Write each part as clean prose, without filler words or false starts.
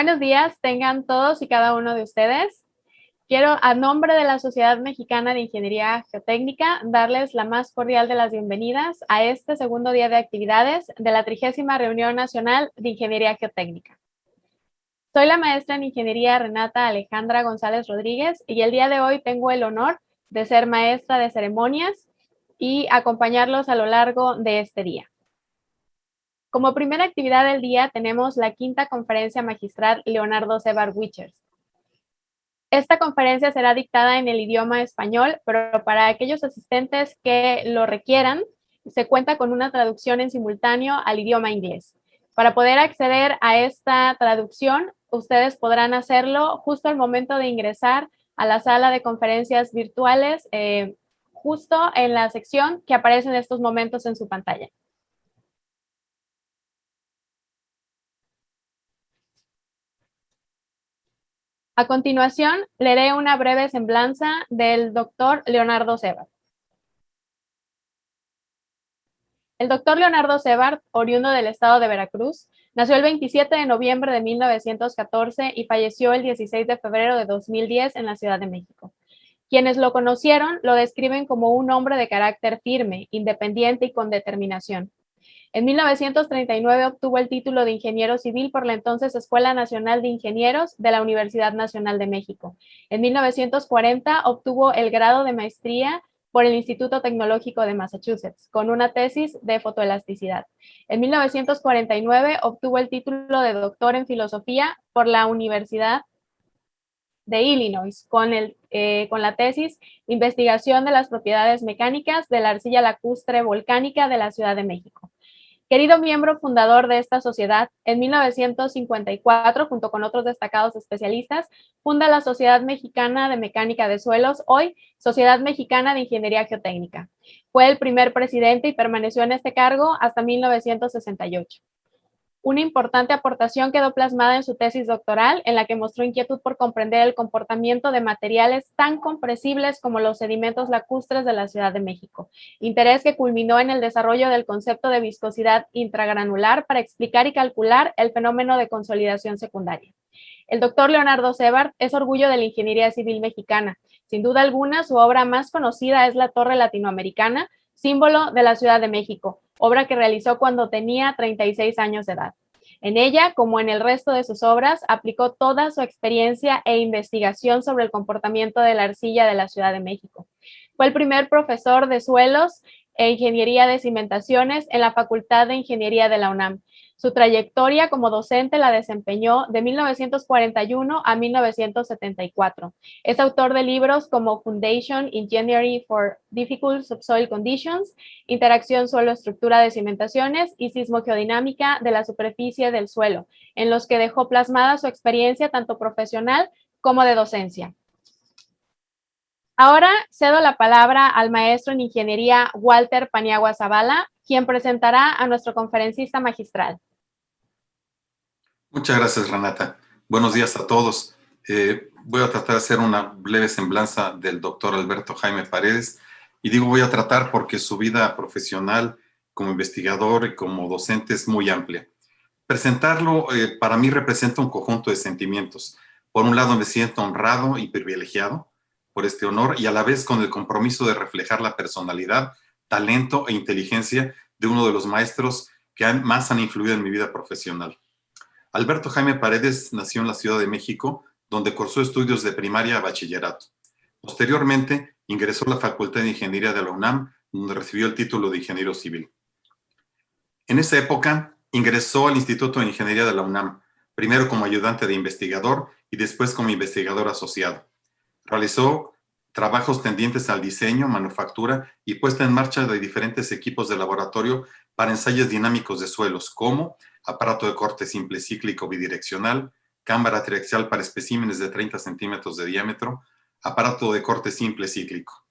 Buenos días, tengan todos y cada uno de ustedes. Quiero, a nombre de la Sociedad Mexicana de Ingeniería Geotécnica, darles la más cordial de las bienvenidas a este segundo día de actividades de la 30ª Reunión Nacional de Ingeniería Geotécnica. Soy la maestra en Ingeniería Renata Alejandra González Rodríguez y el día de hoy tengo el honor de ser maestra de ceremonias y acompañarlos a lo largo de este día. Como primera actividad del día tenemos la quinta conferencia magistral Leonardo Sebar Wichers. Esta conferencia será dictada en el idioma español, pero para aquellos asistentes que lo requieran, se cuenta con una traducción en simultáneo al idioma inglés. Para poder acceder a esta traducción, ustedes podrán hacerlo justo al momento de ingresar a la sala de conferencias virtuales, justo en la sección que aparece en estos momentos en su pantalla. A continuación, leeré una breve semblanza del doctor Leonardo Sebar. El doctor Leonardo Sebar, oriundo del estado de Veracruz, nació el 27 de noviembre de 1914 y falleció el 16 de febrero de 2010 en la Ciudad de México. Quienes lo conocieron lo describen como un hombre de carácter firme, independiente y con determinación. En 1939 obtuvo el título de ingeniero civil por la entonces Escuela Nacional de Ingenieros de la Universidad Nacional de México. En 1940 obtuvo el grado de maestría por el Instituto Tecnológico de Massachusetts, con una tesis de fotoelasticidad. En 1949 obtuvo el título de doctor en filosofía por la Universidad de Illinois, con la tesis Investigación de las propiedades mecánicas de la arcilla lacustre volcánica de la Ciudad de México. Querido miembro fundador de esta sociedad, en 1954, junto con otros destacados especialistas, funda la Sociedad Mexicana de Mecánica de Suelos, hoy Sociedad Mexicana de Ingeniería Geotécnica. Fue el primer presidente y permaneció en este cargo hasta 1968. Una importante aportación quedó plasmada en su tesis doctoral, en la que mostró inquietud por comprender el comportamiento de materiales tan compresibles como los sedimentos lacustres de la Ciudad de México, interés que culminó en el desarrollo del concepto de viscosidad intragranular para explicar y calcular el fenómeno de consolidación secundaria. El doctor Leonardo Sebar es orgullo de la ingeniería civil mexicana. Sin duda alguna, su obra más conocida es la Torre Latinoamericana, símbolo de la Ciudad de México, obra que realizó cuando tenía 36 años de edad. En ella, como en el resto de sus obras, aplicó toda su experiencia e investigación sobre el comportamiento de la arcilla de la Ciudad de México. Fue el primer profesor de suelos e ingeniería de cimentaciones en la Facultad de Ingeniería de la UNAM. Su trayectoria como docente la desempeñó de 1941 a 1974. Es autor de libros como Foundation Engineering for Difficult Subsoil Conditions, Interacción Suelo-Estructura de Cimentaciones y Sismogeodinámica de la Superficie del Suelo, en los que dejó plasmada su experiencia tanto profesional como de docencia. Ahora cedo la palabra al maestro en Ingeniería Walter Paniagua Zavala, quien presentará a nuestro conferencista magistral. Muchas gracias, Renata. Buenos días a todos. Voy a tratar de hacer una breve semblanza del doctor Alberto Jaime Paredes. Y digo voy a tratar porque su vida profesional como investigador y como docente es muy amplia. Presentarlo para mí representa un conjunto de sentimientos. Por un lado me siento honrado y privilegiado por este honor y a la vez con el compromiso de reflejar la personalidad, talento e inteligencia de uno de los maestros que más han influido en mi vida profesional. Alberto Jaime Paredes nació en la Ciudad de México, donde cursó estudios de primaria a bachillerato. Posteriormente, ingresó a la Facultad de Ingeniería de la UNAM, donde recibió el título de ingeniero civil. En esa época, ingresó al Instituto de Ingeniería de la UNAM, primero como ayudante de investigador y después como investigador asociado. Realizó trabajos tendientes al diseño, manufactura y puesta en marcha de diferentes equipos de laboratorio para ensayos dinámicos de suelos, como aparato de corte simple cíclico bidireccional, cámara triaxial para especímenes de 30 centímetros de diámetro, aparato de corte simple cíclico.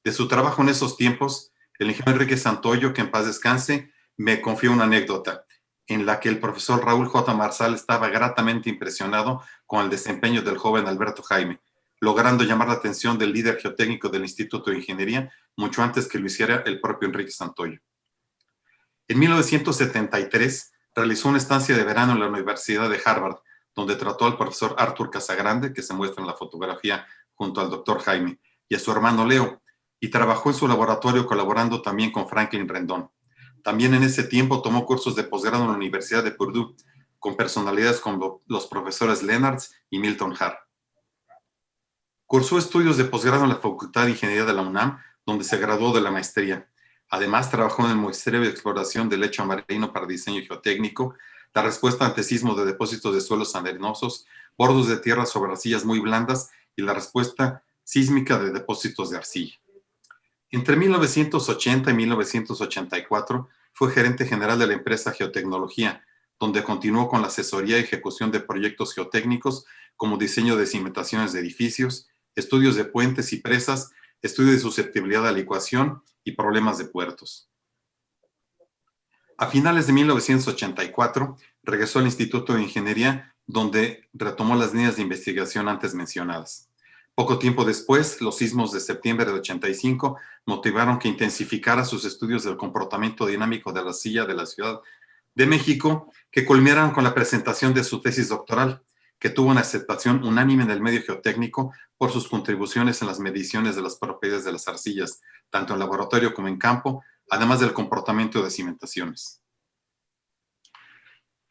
De su trabajo en esos tiempos, el ingeniero Enrique Santoyo, que en paz descanse, me confió una anécdota en la que el profesor Raúl J. Marsal estaba gratamente impresionado con el desempeño del joven Alberto Jaime, logrando llamar la atención del líder geotécnico del Instituto de Ingeniería mucho antes que lo hiciera el propio Enrique Santoyo. En 1973 realizó una estancia de verano en la Universidad de Harvard, donde trató al profesor Arthur Casagrande, que se muestra en la fotografía junto al doctor Jaime, y a su hermano Leo, y trabajó en su laboratorio colaborando también con Franklin Rendón. También en ese tiempo tomó cursos de posgrado en la Universidad de Purdue, con personalidades como los profesores Lennartz y Milton Hart. Cursó estudios de posgrado en la Facultad de Ingeniería de la UNAM, donde se graduó de la maestría. Además, trabajó en el Muestreo de Exploración del Lecho Marino para diseño geotécnico, la respuesta ante sismos de depósitos de suelos arenosos, bordos de tierra sobre arcillas muy blandas y la respuesta sísmica de depósitos de arcilla. Entre 1980 y 1984 fue gerente general de la empresa Geotecnología, donde continuó con la asesoría y ejecución de proyectos geotécnicos como diseño de cimentaciones de edificios, estudios de puentes y presas, estudio de susceptibilidad a licuación y problemas de puertos. A finales de 1984, regresó al Instituto de Ingeniería, donde retomó las líneas de investigación antes mencionadas. Poco tiempo después, los sismos de septiembre de 85 motivaron que intensificara sus estudios del comportamiento dinámico de la arcilla de la Ciudad de México, que culminaron con la presentación de su tesis doctoral, que tuvo una aceptación unánime en el medio geotécnico por sus contribuciones en las mediciones de las propiedades de las arcillas, tanto en laboratorio como en campo, además del comportamiento de cimentaciones.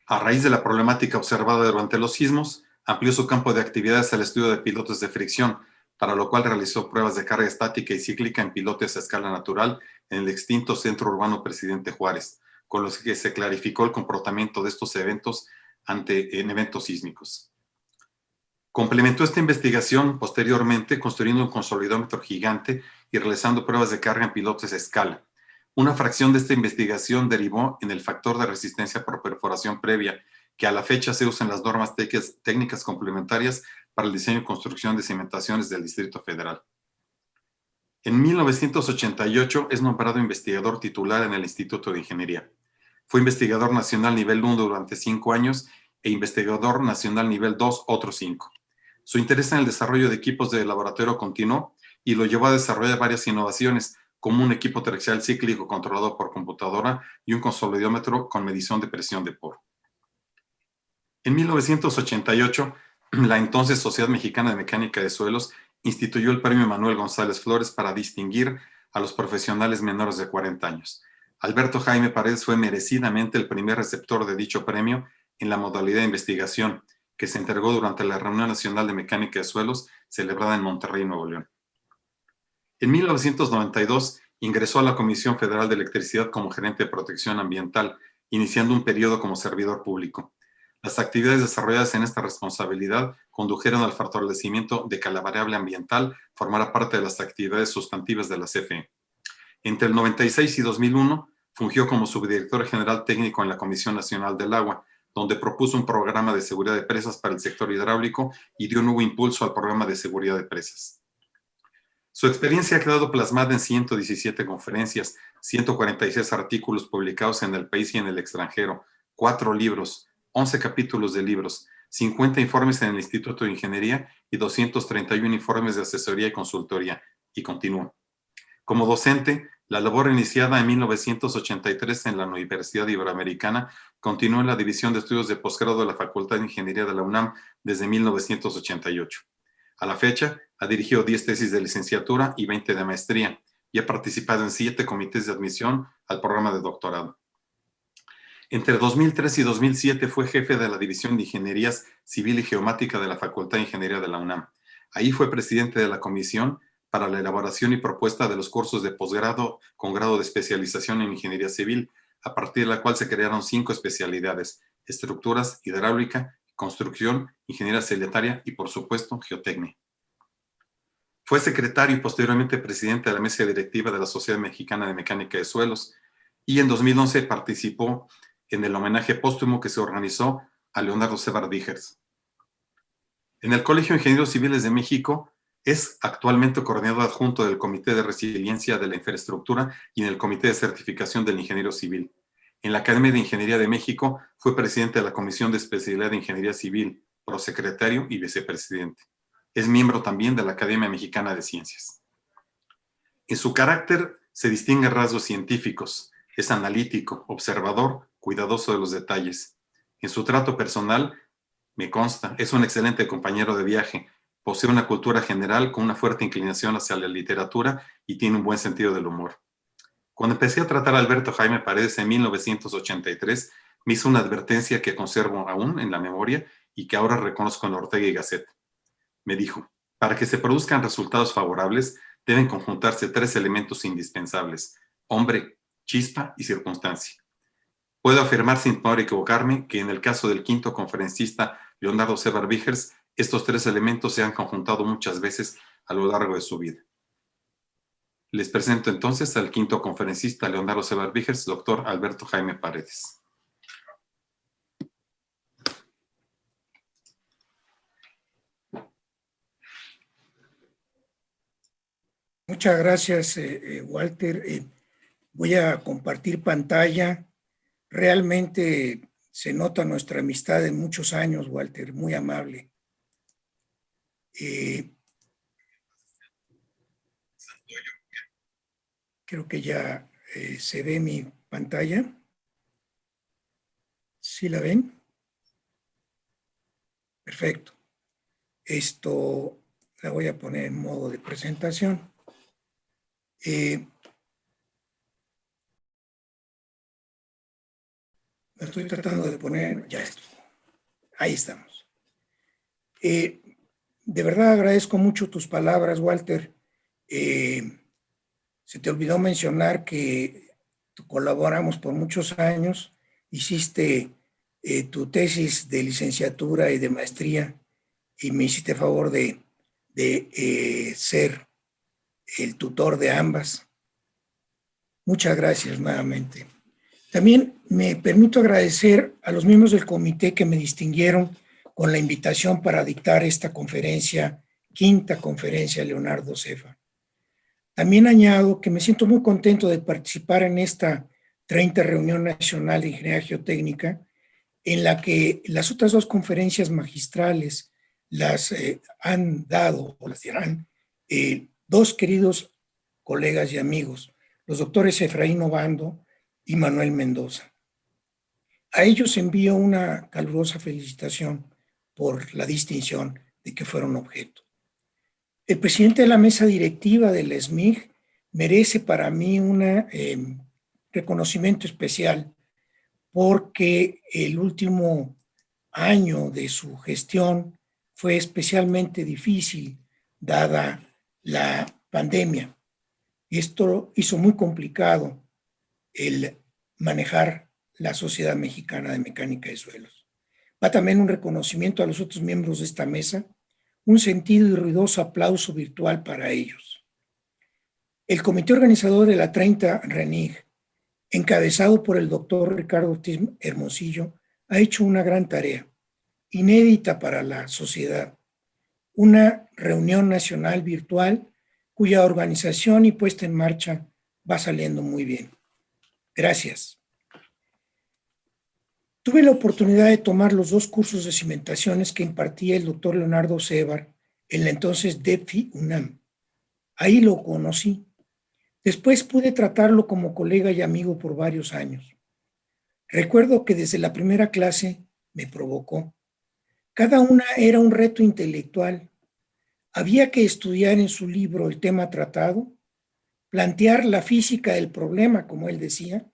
A raíz de la problemática observada durante los sismos, amplió su campo de actividades al estudio de pilotes de fricción, para lo cual realizó pruebas de carga estática y cíclica en pilotes a escala natural en el extinto Centro Urbano Presidente Juárez, con los que se clarificó el comportamiento de estos eventos en eventos sísmicos. Complementó esta investigación posteriormente construyendo un consolidómetro gigante y realizando pruebas de carga en pilotes a escala. Una fracción de esta investigación derivó en el factor de resistencia por perforación previa, que a la fecha se usa en las normas técnicas complementarias para el diseño y construcción de cimentaciones del Distrito Federal. En 1988 es nombrado investigador titular en el Instituto de Ingeniería. Fue investigador nacional nivel 1 durante 5 años e investigador nacional nivel 2 otros 5. Su interés en el desarrollo de equipos de laboratorio continuó y lo llevó a desarrollar varias innovaciones, como un equipo triaxial cíclico controlado por computadora y un consolidómetro con medición de presión de poro. En 1988, la entonces Sociedad Mexicana de Mecánica de Suelos instituyó el Premio Manuel González Flores para distinguir a los profesionales menores de 40 años. Alberto Jaime Paredes fue merecidamente el primer receptor de dicho premio en la modalidad de investigación, que se entregó durante la Reunión Nacional de Mecánica de Suelos celebrada en Monterrey, Nuevo León. En 1992 ingresó a la Comisión Federal de Electricidad como gerente de protección ambiental, iniciando un periodo como servidor público. Las actividades desarrolladas en esta responsabilidad condujeron al fortalecimiento de que la variable ambiental formara parte de las actividades sustantivas de la CFE. Entre el 96 y 2001 fungió como subdirector general técnico en la Comisión Nacional del Agua, donde propuso un programa de seguridad de presas para el sector hidráulico y dio un nuevo impulso al programa de seguridad de presas. Su experiencia ha quedado plasmada en 117 conferencias, 146 artículos publicados en el país y en el extranjero, 4 libros, 11 capítulos de libros, 50 informes en el Instituto de Ingeniería y 231 informes de asesoría y consultoría, y continúa. Como docente, la labor iniciada en 1983 en la Universidad Iberoamericana continuó en la División de Estudios de Posgrado de la Facultad de Ingeniería de la UNAM desde 1988. A la fecha, ha dirigido 10 tesis de licenciatura y 20 de maestría y ha participado en 7 comités de admisión al programa de doctorado. Entre 2003 y 2007 fue jefe de la División de Ingenierías Civil y Geomática de la Facultad de Ingeniería de la UNAM. Ahí fue presidente de la Comisión para la elaboración y propuesta de los cursos de posgrado con grado de especialización en Ingeniería Civil, a partir de la cual se crearon 5 especialidades: estructuras, hidráulica, construcción, ingeniería sanitaria y, por supuesto, geotecnia. Fue secretario y posteriormente presidente de la mesa directiva de la Sociedad Mexicana de Mecánica de Suelos y en 2011 participó en el homenaje póstumo que se organizó a Leonardo Sebart Dígers. En el Colegio de Ingenieros Civiles de México es actualmente coordinador adjunto del Comité de Resiliencia de la Infraestructura y en el Comité de Certificación del Ingeniero Civil. En la Academia de Ingeniería de México fue presidente de la Comisión de Especialidad de Ingeniería Civil, prosecretario y vicepresidente. Es miembro también de la Academia Mexicana de Ciencias. En su carácter se distinguen rasgos científicos. Es analítico, observador, cuidadoso de los detalles. En su trato personal Me consta, es un excelente compañero de viaje, posee una cultura general con una fuerte inclinación hacia la literatura y tiene un buen sentido del humor. Cuando empecé a tratar a Alberto Jaime Paredes en 1983, me hizo una advertencia que conservo aún en la memoria y que ahora reconozco en Ortega y Gasset. Me dijo, para que se produzcan resultados favorables, deben conjuntarse tres elementos indispensables: hombre, chispa y circunstancia. Puedo afirmar sin temor a equivocarme que en el caso del quinto conferencista Leonardo Sevar Vigers, estos tres elementos se han conjuntado muchas veces a lo largo de su vida. Les presento entonces al quinto conferencista Leonardo Sevar Vigers, doctor Alberto Jaime Paredes. Muchas gracias, Walter. Voy a compartir pantalla. Realmente se nota nuestra amistad de muchos años, Walter, muy amable. Creo que ya se ve mi pantalla. ¿Sí la ven? Perfecto. Esto la voy a poner en modo de presentación. Estoy tratando de poner, ya esto. Ahí estamos. De verdad agradezco mucho tus palabras, Walter. Se te olvidó mencionar que colaboramos por muchos años. Hiciste tu tesis de licenciatura y de maestría y me hiciste favor de ser el tutor de ambas. Muchas gracias nuevamente. También me permito agradecer a los miembros del comité que me distinguieron con la invitación para dictar esta conferencia, quinta conferencia Leonardo Sevar. También añado que me siento muy contento de participar en esta 30 Reunión Nacional de Ingeniería Geotécnica, en la que las otras dos conferencias magistrales las han dado o las dirán dos queridos colegas y amigos, los doctores Efraín Obando y Manuel Mendoza. A ellos envío una calurosa felicitación por la distinción de que fueron objeto. El presidente de la mesa directiva del SMIG merece para mí un reconocimiento especial porque el último año de su gestión fue especialmente difícil dada la pandemia. Esto hizo muy complicado el manejar la Sociedad Mexicana de Mecánica de Suelos. Va también un reconocimiento a los otros miembros de esta mesa, un sentido y ruidoso aplauso virtual para ellos. El comité organizador de la 30 RENIG, encabezado por el doctor Ricardo Ortiz Hermosillo, ha hecho una gran tarea, inédita para la sociedad, una reunión nacional virtual cuya organización y puesta en marcha va saliendo muy bien. Gracias. Tuve la oportunidad de tomar los dos cursos de cimentaciones que impartía el doctor Leonardo Sevar en la entonces DEPFI UNAM. Ahí lo conocí. Después pude tratarlo como colega y amigo por varios años. Recuerdo que desde la primera clase me provocó. Cada una era un reto intelectual. Había que estudiar en su libro el tema tratado, plantear la física del problema, como él decía,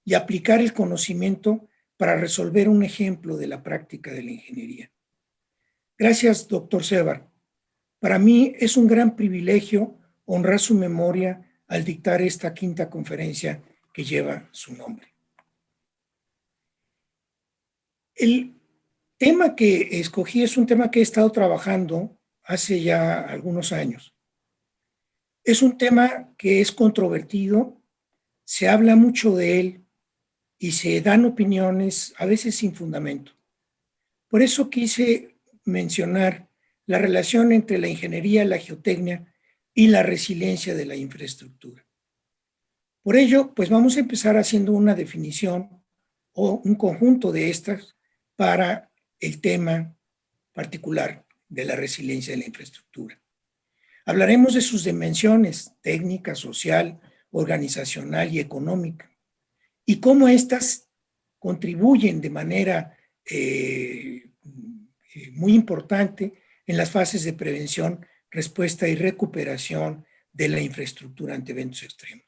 y aplicar el conocimiento para resolver un ejemplo de la práctica de la ingeniería. Gracias, doctor Sevar. Para mí es un gran privilegio honrar su memoria al dictar esta quinta conferencia que lleva su nombre. El tema que escogí es un tema que he estado trabajando hace ya algunos años. Es un tema que es controvertido, se habla mucho de él y se dan opiniones a veces sin fundamento. Por eso quise mencionar la relación entre la ingeniería, la geotecnia y la resiliencia de la infraestructura. Por ello, pues vamos a empezar haciendo una definición o un conjunto de estas para el tema particular de la resiliencia de la infraestructura. Hablaremos de sus dimensiones técnica, social, organizacional y económica y cómo éstas contribuyen de manera muy importante en las fases de prevención, respuesta y recuperación de la infraestructura ante eventos extremos.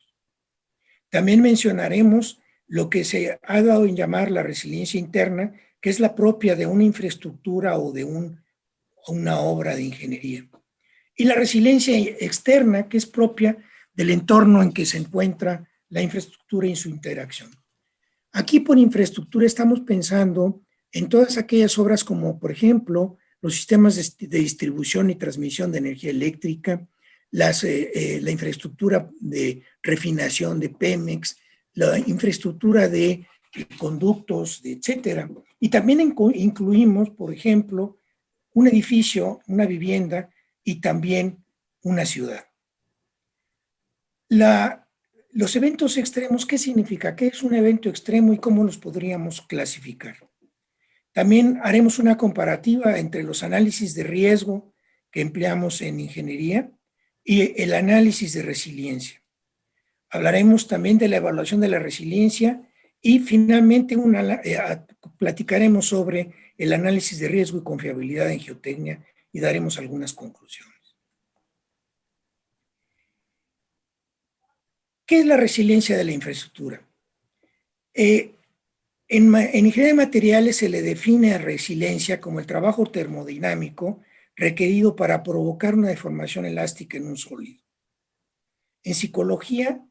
También mencionaremos lo que se ha dado en llamar la resiliencia interna, que es la propia de una infraestructura o de una obra de ingeniería. Y la resiliencia externa, que es propia del entorno en que se encuentra la infraestructura y su interacción. Aquí por infraestructura estamos pensando en todas aquellas obras como, por ejemplo, los sistemas de distribución y transmisión de energía eléctrica, la infraestructura de refinación de Pemex, la infraestructura de conductos, etcétera. Y también incluimos, por ejemplo, un edificio, una vivienda y también una ciudad. Los eventos extremos, ¿qué significa? ¿Qué es un evento extremo y cómo los podríamos clasificar? También haremos una comparativa entre los análisis de riesgo que empleamos en ingeniería y el análisis de resiliencia. Hablaremos también de la evaluación de la resiliencia y finalmente platicaremos sobre el análisis de riesgo y confiabilidad en geotecnia y daremos algunas conclusiones. ¿Qué es la resiliencia de la infraestructura? En ingeniería de materiales se le define a resiliencia como el trabajo termodinámico requerido para provocar una deformación elástica en un sólido. En psicología,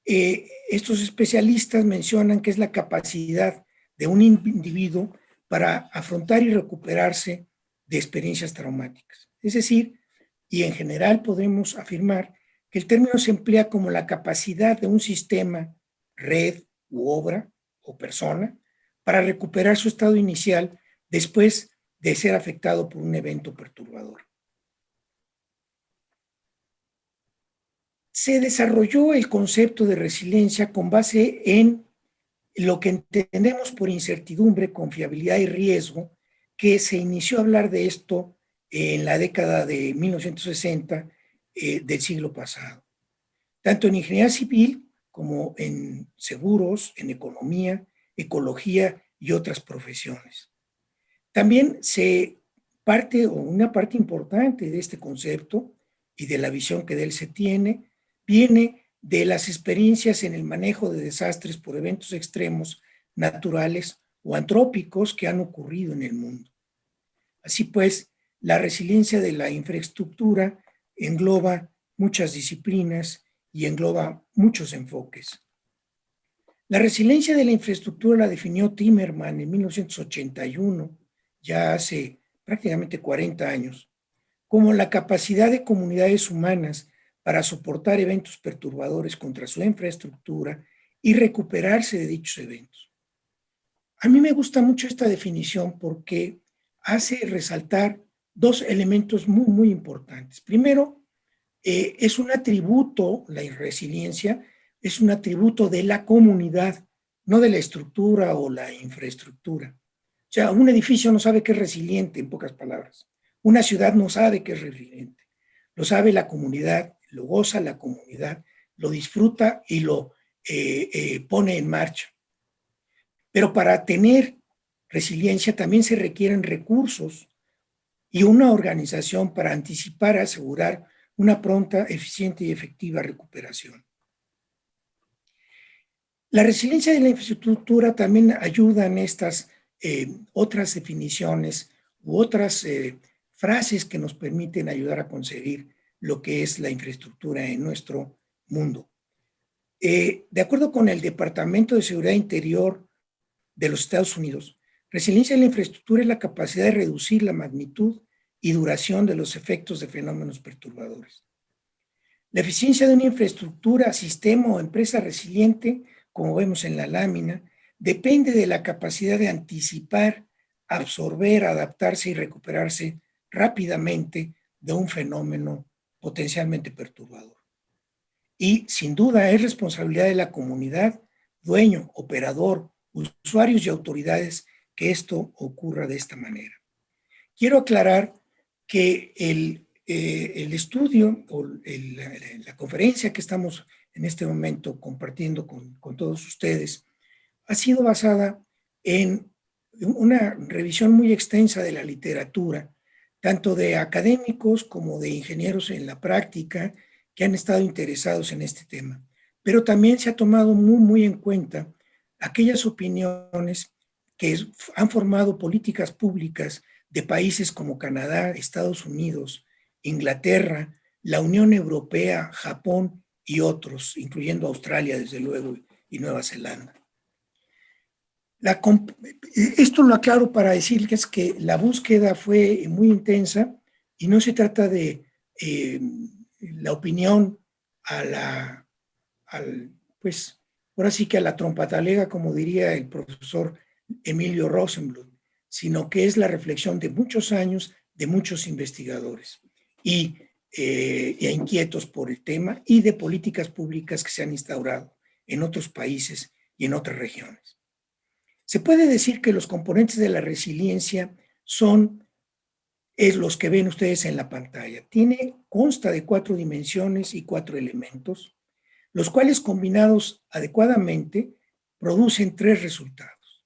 estos especialistas mencionan que es la capacidad de un individuo para afrontar y recuperarse de experiencias traumáticas. Es decir, y en general podemos afirmar que el término se emplea como la capacidad de un sistema, red u obra o persona para recuperar su estado inicial después de ser afectado por un evento perturbador. Se desarrolló el concepto de resiliencia con base en lo que entendemos por incertidumbre, confiabilidad y riesgo, que se inició a hablar de esto en la década de 1960 del siglo pasado. Tanto en ingeniería civil como en seguros, en economía, ecología y otras profesiones. También una parte importante de este concepto y de la visión que de él se tiene, viene de las experiencias en el manejo de desastres por eventos extremos naturales o antrópicos que han ocurrido en el mundo. Así pues, la resiliencia de la infraestructura engloba muchas disciplinas y engloba muchos enfoques. La resiliencia de la infraestructura la definió Timmerman en 1981, ya hace prácticamente 40 años, como la capacidad de comunidades humanas para soportar eventos perturbadores contra su infraestructura y recuperarse de dichos eventos. A mí me gusta mucho esta definición porque hace resaltar dos elementos muy, muy importantes. Primero, es un atributo, la resiliencia es un atributo de la comunidad, no de la estructura o la infraestructura. O sea, un edificio no sabe que es resiliente, en pocas palabras. Una ciudad no sabe que es resiliente. Lo sabe la comunidad, lo goza la comunidad, lo disfruta y lo pone en marcha. Pero para tener resiliencia también se requieren recursos y una organización para anticipar, asegurar una pronta, eficiente y efectiva recuperación. La resiliencia de la infraestructura también ayuda en estas otras definiciones u otras frases que nos permiten ayudar a concebir lo que es la infraestructura en nuestro mundo. De acuerdo con el Departamento de Seguridad Interior de los Estados Unidos, resiliencia de la infraestructura es la capacidad de reducir la magnitud y duración de los efectos de fenómenos perturbadores. La eficiencia de una infraestructura, sistema o empresa resiliente, como vemos en la lámina, depende de la capacidad de anticipar, absorber, adaptarse y recuperarse rápidamente de un fenómeno potencialmente perturbador. Y sin duda es responsabilidad de la comunidad, dueño, operador, usuarios y autoridades que esto ocurra de esta manera. Quiero aclarar que el estudio o la conferencia que estamos en este momento compartiendo con todos ustedes ha sido basada en una revisión muy extensa de la literatura, tanto de académicos como de ingenieros en la práctica que han estado interesados en este tema. Pero también se ha tomado muy en cuenta aquellas opiniones que han formado políticas públicas de países como Canadá, Estados Unidos, Inglaterra, la Unión Europea, Japón y otros, incluyendo Australia, desde luego, y Nueva Zelanda. Esto lo aclaro para decir que es que la búsqueda fue muy intensa y no se trata de la opinión pues, ahora sí que a la trompatalega, como diría el profesor Emilio Rosenbluth, sino que es la reflexión de muchos años de muchos investigadores y inquietos por el tema y de políticas públicas que se han instaurado en otros países y en otras regiones. Se puede decir que los componentes de la resiliencia es los que ven ustedes en la pantalla. Consta de 4 dimensiones y 4 elementos, los cuales combinados adecuadamente producen 3 resultados.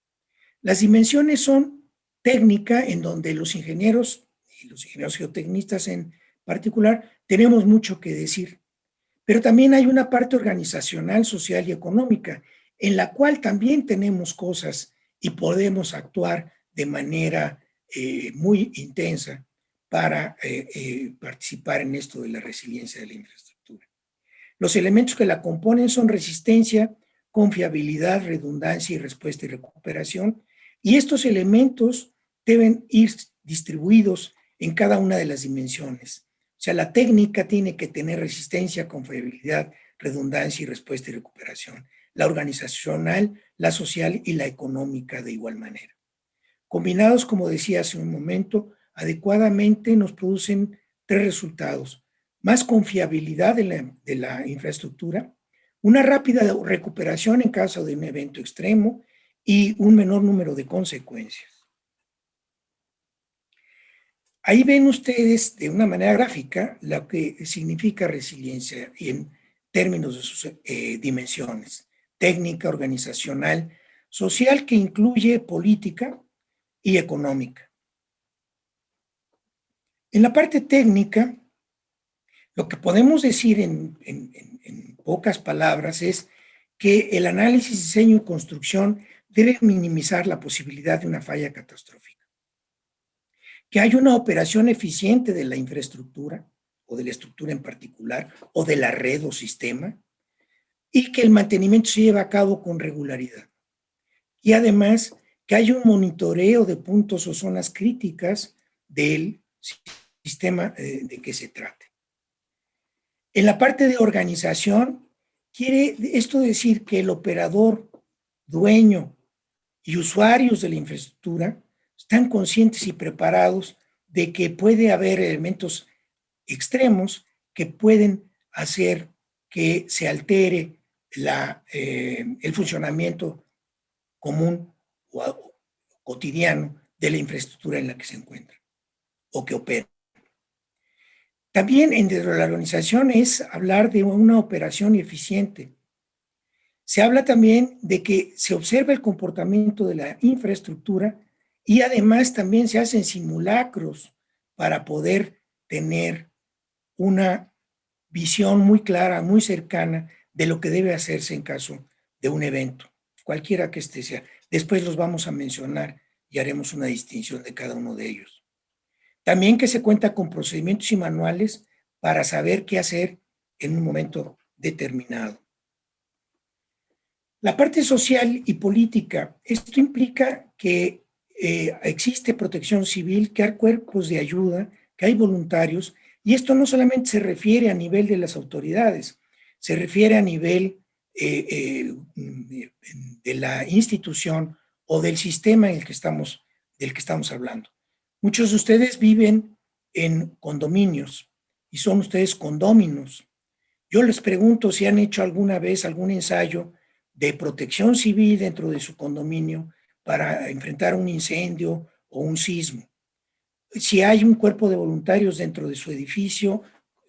Las dimensiones son técnica, en donde los ingenieros y los ingenieros geotecnistas en particular tenemos mucho que decir, pero también hay una parte organizacional, social y económica, en la cual también tenemos cosas y podemos actuar de manera muy intensa para participar en esto de la resiliencia de la infraestructura. Los elementos que la componen son resistencia, confiabilidad, redundancia y respuesta y recuperación, y estos elementos deben ir distribuidos en cada una de las dimensiones. O sea, la técnica tiene que tener resistencia, confiabilidad, redundancia y respuesta y recuperación. La organizacional, la social y la económica de igual manera. Combinados, como decía hace un momento, adecuadamente nos producen 3 resultados. Más confiabilidad de la infraestructura, una rápida recuperación en caso de un evento extremo y un menor número de consecuencias. Ahí ven ustedes de una manera gráfica lo que significa resiliencia en términos de sus dimensiones: técnica, organizacional, social, que incluye política, y económica. En la parte técnica, lo que podemos decir en pocas palabras es que el análisis, diseño y construcción debe minimizar la posibilidad de una falla catastrófica. Que haya una operación eficiente de la infraestructura, o de la estructura en particular, o de la red o sistema, y que el mantenimiento se lleve a cabo con regularidad. Y además, que haya un monitoreo de puntos o zonas críticas del sistema de que se trate. En la parte de organización, quiere esto decir que el operador, dueño y usuarios de la infraestructura están conscientes y preparados de que puede haber elementos extremos que pueden hacer que se altere el funcionamiento común o cotidiano de la infraestructura en la que se encuentra o que opera. También dentro de la organización es hablar de una operación eficiente. Se habla también de que se observa el comportamiento de la infraestructura y además también se hacen simulacros para poder tener una visión muy clara, muy cercana de lo que debe hacerse en caso de un evento, cualquiera que este sea. Después los vamos a mencionar y haremos una distinción de cada uno de ellos. También que se cuenta con procedimientos y manuales para saber qué hacer en un momento determinado. La parte social y política, esto implica que existe protección civil, que hay cuerpos de ayuda, que hay voluntarios, y esto no solamente se refiere a nivel de las autoridades, se refiere a nivel de la institución o del sistema del que estamos hablando. Muchos de ustedes viven en condominios y son ustedes condóminos. Yo les pregunto si han hecho alguna vez algún ensayo de protección civil dentro de su condominio para enfrentar un incendio o un sismo. Si hay un cuerpo de voluntarios dentro de su edificio,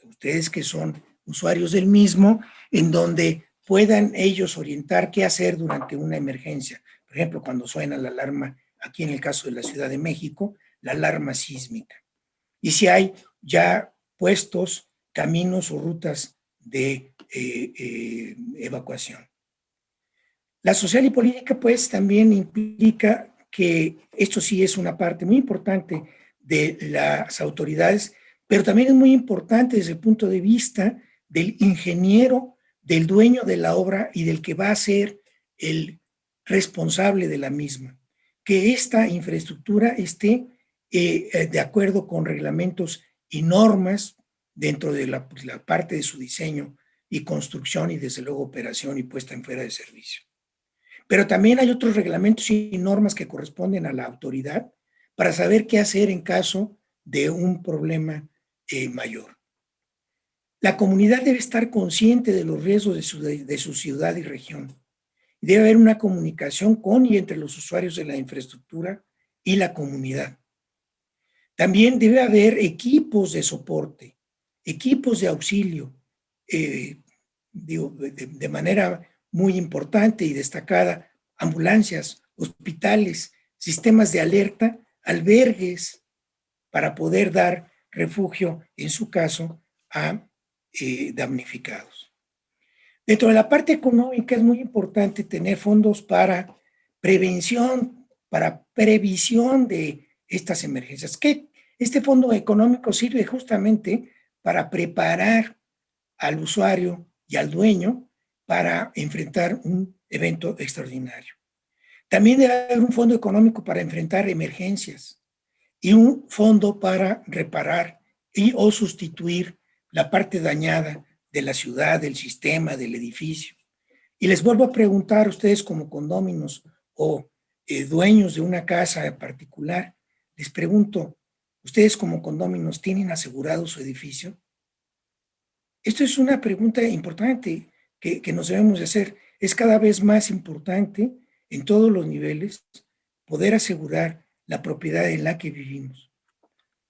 ustedes que son usuarios del mismo, en donde puedan ellos orientar qué hacer durante una emergencia. Por ejemplo, cuando suena la alarma aquí en el caso de la Ciudad de México, la alarma sísmica. Y si hay ya puestos caminos o rutas de evacuación. La social y política, pues, también implica que esto sí es una parte muy importante de las autoridades, pero también es muy importante desde el punto de vista del ingeniero, del dueño de la obra y del que va a ser el responsable de la misma. Que esta infraestructura esté de acuerdo con reglamentos y normas dentro de la parte de su diseño y construcción y desde luego operación y puesta en fuera de servicio. Pero también hay otros reglamentos y normas que corresponden a la autoridad para saber qué hacer en caso de un problema mayor. La comunidad debe estar consciente de los riesgos de su ciudad y región. Debe haber una comunicación con y entre los usuarios de la infraestructura y la comunidad. También debe haber equipos de soporte, equipos de auxilio, de manera muy importante y destacada, ambulancias, hospitales, sistemas de alerta, albergues, para poder dar refugio, en su caso, a damnificados. Dentro de la parte económica es muy importante tener fondos para prevención, para previsión de estas emergencias. Que este fondo económico sirve justamente para preparar al usuario y al dueño para enfrentar un evento extraordinario. También debe haber un fondo económico para enfrentar emergencias y un fondo para reparar y o sustituir la parte dañada de la ciudad, del sistema, del edificio. Y les vuelvo a preguntar a ustedes como condóminos o dueños de una casa en particular, les pregunto, ¿ustedes como condóminos tienen asegurado su edificio? Esto es una pregunta importante que nos debemos de hacer. Es cada vez más importante en todos los niveles poder asegurar la propiedad en la que vivimos.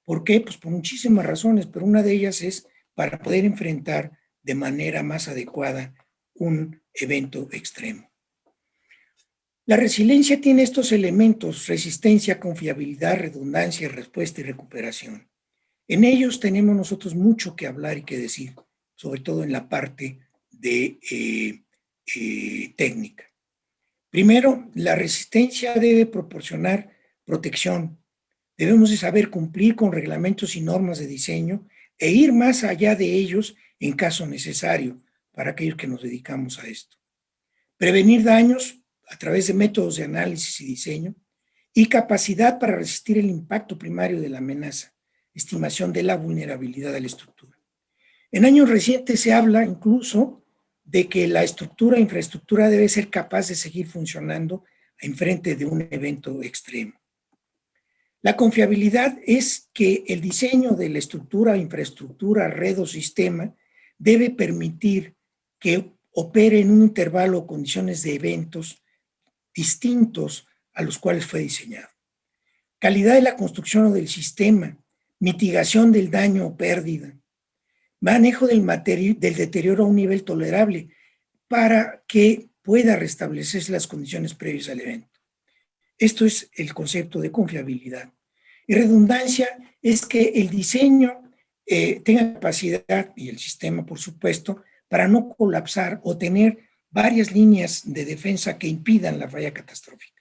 ¿Por qué? Pues por muchísimas razones, pero una de ellas es para poder enfrentar de manera más adecuada un evento extremo. La resiliencia tiene estos elementos: resistencia, confiabilidad, redundancia, respuesta y recuperación. En ellos tenemos nosotros mucho que hablar y que decir, sobre todo en la parte de técnica. Primero, la resistencia debe proporcionar protección. Debemos de saber cumplir con reglamentos y normas de diseño e ir más allá de ellos en caso necesario para aquellos que nos dedicamos a esto. Prevenir daños a través de métodos de análisis y diseño y capacidad para resistir el impacto primario de la amenaza, estimación de la vulnerabilidad de la estructura. En años recientes se habla incluso de que la infraestructura debe ser capaz de seguir funcionando en frente de un evento extremo. La confiabilidad es que el diseño de la estructura, infraestructura, red o sistema debe permitir que opere en un intervalo o condiciones de eventos distintos a los cuales fue diseñado. Calidad de la construcción o del sistema, mitigación del daño o pérdida, manejo del deterioro a un nivel tolerable para que pueda restablecerse las condiciones previas al evento. Esto es el concepto de confiabilidad. Y redundancia es que el diseño tenga capacidad, y el sistema por supuesto, para no colapsar o tener varias líneas de defensa que impidan la falla catastrófica.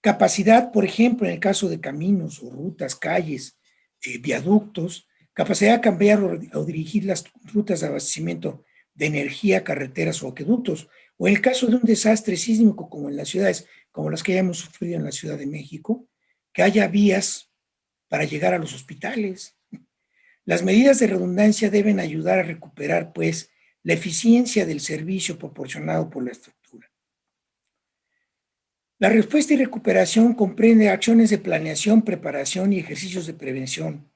Capacidad, por ejemplo, en el caso de caminos o rutas, calles, viaductos, capacidad de cambiar o dirigir las rutas de abastecimiento de energía, carreteras o acueductos, o en el caso de un desastre sísmico como en las ciudades, como las que hayamos sufrido en la Ciudad de México, que haya vías para llegar a los hospitales. Las medidas de redundancia deben ayudar a recuperar, pues, la eficiencia del servicio proporcionado por la estructura. La respuesta y recuperación comprende acciones de planeación, preparación y ejercicios de prevención.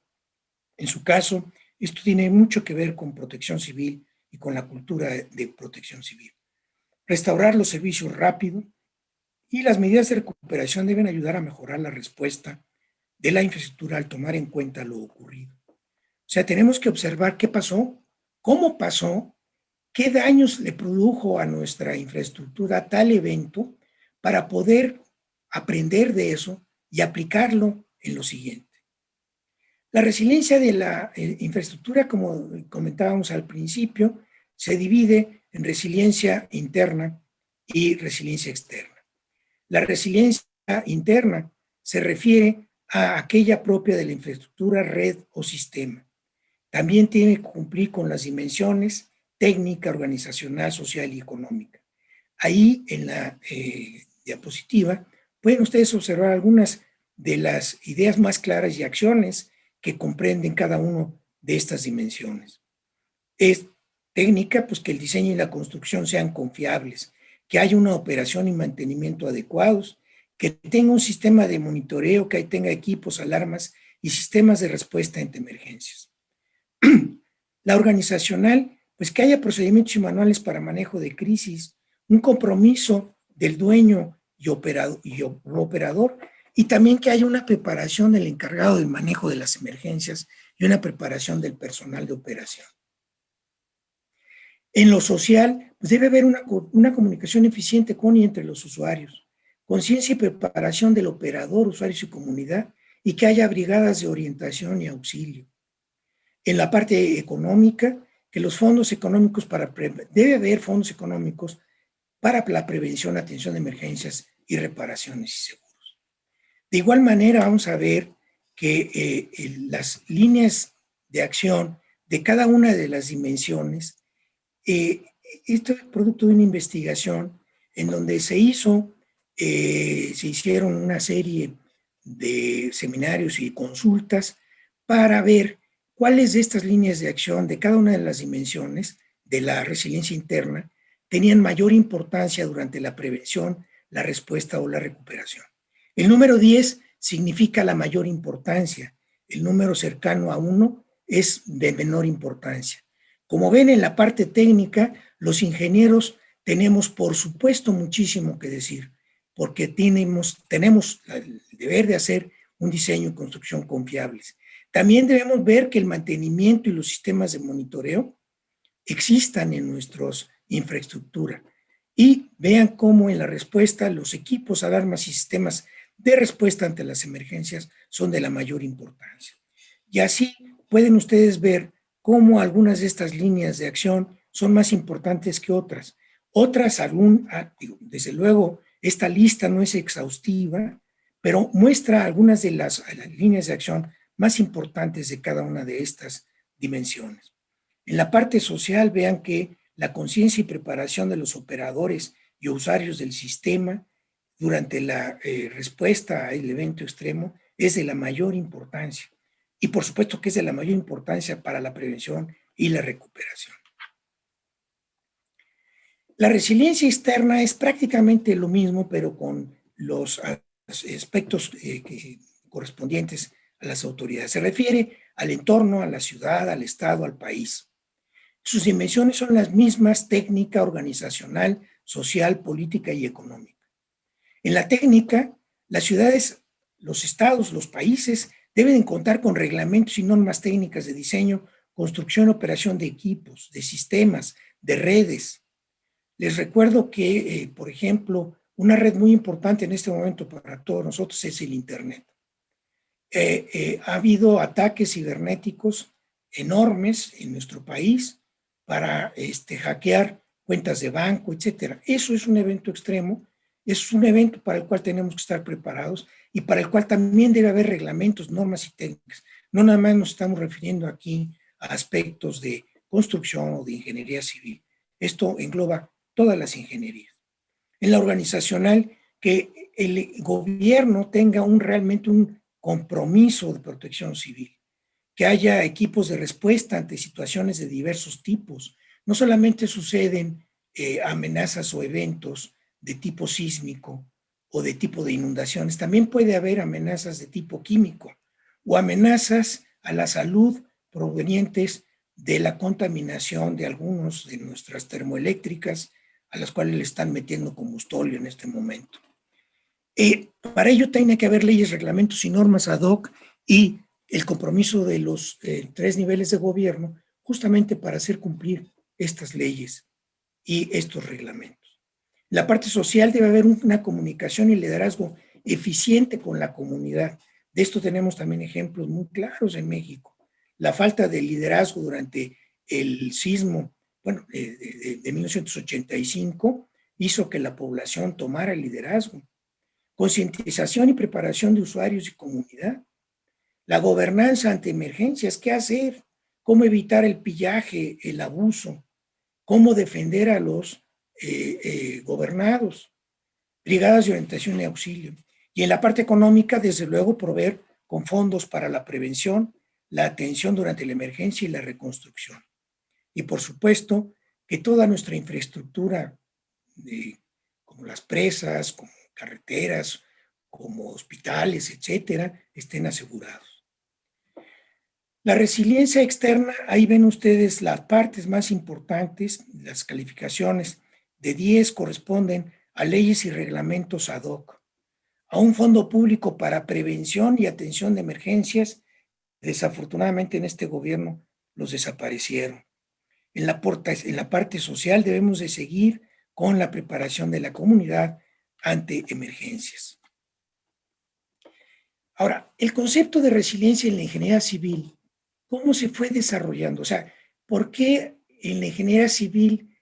En su caso, esto tiene mucho que ver con protección civil y con la cultura de protección civil. Restaurar los servicios rápido y las medidas de recuperación deben ayudar a mejorar la respuesta de la infraestructura al tomar en cuenta lo ocurrido. O sea, tenemos que observar qué pasó, cómo pasó, qué daños le produjo a nuestra infraestructura tal evento para poder aprender de eso y aplicarlo en lo siguiente. La resiliencia de la infraestructura, como comentábamos al principio, se divide en resiliencia interna y resiliencia externa. La resiliencia interna se refiere a aquella propia de la infraestructura, red o sistema. También tiene que cumplir con las dimensiones técnica, organizacional, social y económica. Ahí en la diapositiva pueden ustedes observar algunas de las ideas más claras y acciones que comprenden cada una de estas dimensiones. Es técnica, pues que el diseño y la construcción sean confiables, que haya una operación y mantenimiento adecuados, que tenga un sistema de monitoreo, que tenga equipos, alarmas y sistemas de respuesta ante emergencias. La organizacional, pues que haya procedimientos y manuales para manejo de crisis, un compromiso del dueño y operador, y también que haya una preparación del encargado del manejo de las emergencias y una preparación del personal de operación. En lo social, pues debe haber una comunicación eficiente con y entre los usuarios, conciencia y preparación del operador, usuarios y comunidad, y que haya brigadas de orientación y auxilio. En la parte económica, que los fondos económicos debe haber fondos económicos para la prevención, atención de emergencias y reparaciones y seguros. De igual manera, vamos a ver que las líneas de acción de cada una de las dimensiones, esto es producto de una investigación en donde se hicieron una serie de seminarios y consultas para ver cuáles de estas líneas de acción de cada una de las dimensiones de la resiliencia interna tenían mayor importancia durante la prevención, la respuesta o la recuperación. El número 10 significa la mayor importancia. El número cercano a 1 es de menor importancia. Como ven en la parte técnica, los ingenieros tenemos, por supuesto, muchísimo que decir, porque tenemos el deber de hacer un diseño y construcción confiables. También debemos ver que el mantenimiento y los sistemas de monitoreo existan en nuestra infraestructura. Y vean cómo en la respuesta los equipos, alarmas y sistemas de respuesta ante las emergencias son de la mayor importancia. Y así pueden ustedes ver cómo algunas de estas líneas de acción son más importantes que otras. Otras, desde luego, esta lista no es exhaustiva, pero muestra algunas de las líneas de acción más importantes de cada una de estas dimensiones. En la parte social, vean que la conciencia y preparación de los operadores y usuarios del sistema durante la respuesta al evento extremo es de la mayor importancia. Y por supuesto que es de la mayor importancia para la prevención y la recuperación. La resiliencia externa es prácticamente lo mismo, pero con los aspectos correspondientes a las autoridades. Se refiere al entorno, a la ciudad, al Estado, al país. Sus dimensiones son las mismas: técnica, organizacional, social, política y económica. En la técnica, las ciudades, los estados, los países deben contar con reglamentos y normas técnicas de diseño, construcción y operación de equipos, de sistemas, de redes. Les recuerdo que, por ejemplo, una red muy importante en este momento para todos nosotros es el Internet. Ha habido ataques cibernéticos enormes en nuestro país para hackear cuentas de banco, etcétera. Eso es un evento extremo, es un evento para el cual tenemos que estar preparados y para el cual también debe haber reglamentos, normas y técnicas. No nada más nos estamos refiriendo aquí a aspectos de construcción o de ingeniería civil. Esto engloba todas las ingenierías. En la organizacional, que el gobierno tenga realmente un compromiso de protección civil, que haya equipos de respuesta ante situaciones de diversos tipos. No solamente suceden amenazas o eventos de tipo sísmico o de tipo de inundaciones, también puede haber amenazas de tipo químico o amenazas a la salud provenientes de la contaminación de algunos de nuestras termoeléctricas a las cuales le están metiendo combustóleo en este momento. Para ello tiene que haber leyes, reglamentos y normas ad hoc y el compromiso de los 3 niveles de gobierno justamente para hacer cumplir estas leyes y estos reglamentos. En la parte social debe haber una comunicación y liderazgo eficiente con la comunidad. De esto tenemos también ejemplos muy claros en México. La falta de liderazgo durante el sismo, bueno, de 1985 hizo que la población tomara el liderazgo. Concientización y preparación de usuarios y comunidad. La gobernanza ante emergencias, ¿qué hacer? ¿Cómo evitar el pillaje, el abuso? ¿Cómo defender a los gobernados? Brigadas de orientación y auxilio. Y en la parte económica, desde luego, proveer con fondos para la prevención, la atención durante la emergencia y la reconstrucción. Y por supuesto, que toda nuestra infraestructura, como las presas, como carreteras, como hospitales, etcétera, estén asegurados. La resiliencia externa, ahí ven ustedes las partes más importantes, las calificaciones de 10 corresponden a leyes y reglamentos ad hoc, a un fondo público para prevención y atención de emergencias. Desafortunadamente en este gobierno los desaparecieron. En la parte social debemos de seguir con la preparación de la comunidad ante emergencias. Ahora, el concepto de resiliencia en la ingeniería civil, ¿cómo se fue desarrollando? O sea, ¿por qué en la ingeniería civil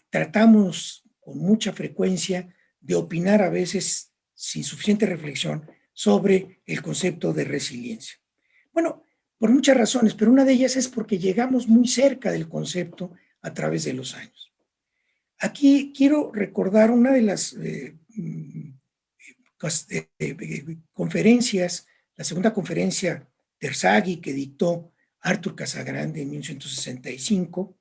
tratamos con mucha frecuencia de opinar a veces sin suficiente reflexión sobre el concepto de resiliencia? Bueno, por muchas razones, pero una de ellas es porque llegamos muy cerca del concepto a través de los años. Aquí quiero recordar una de las conferencias, la segunda conferencia Terzaghi que dictó Arthur Casagrande en 1965,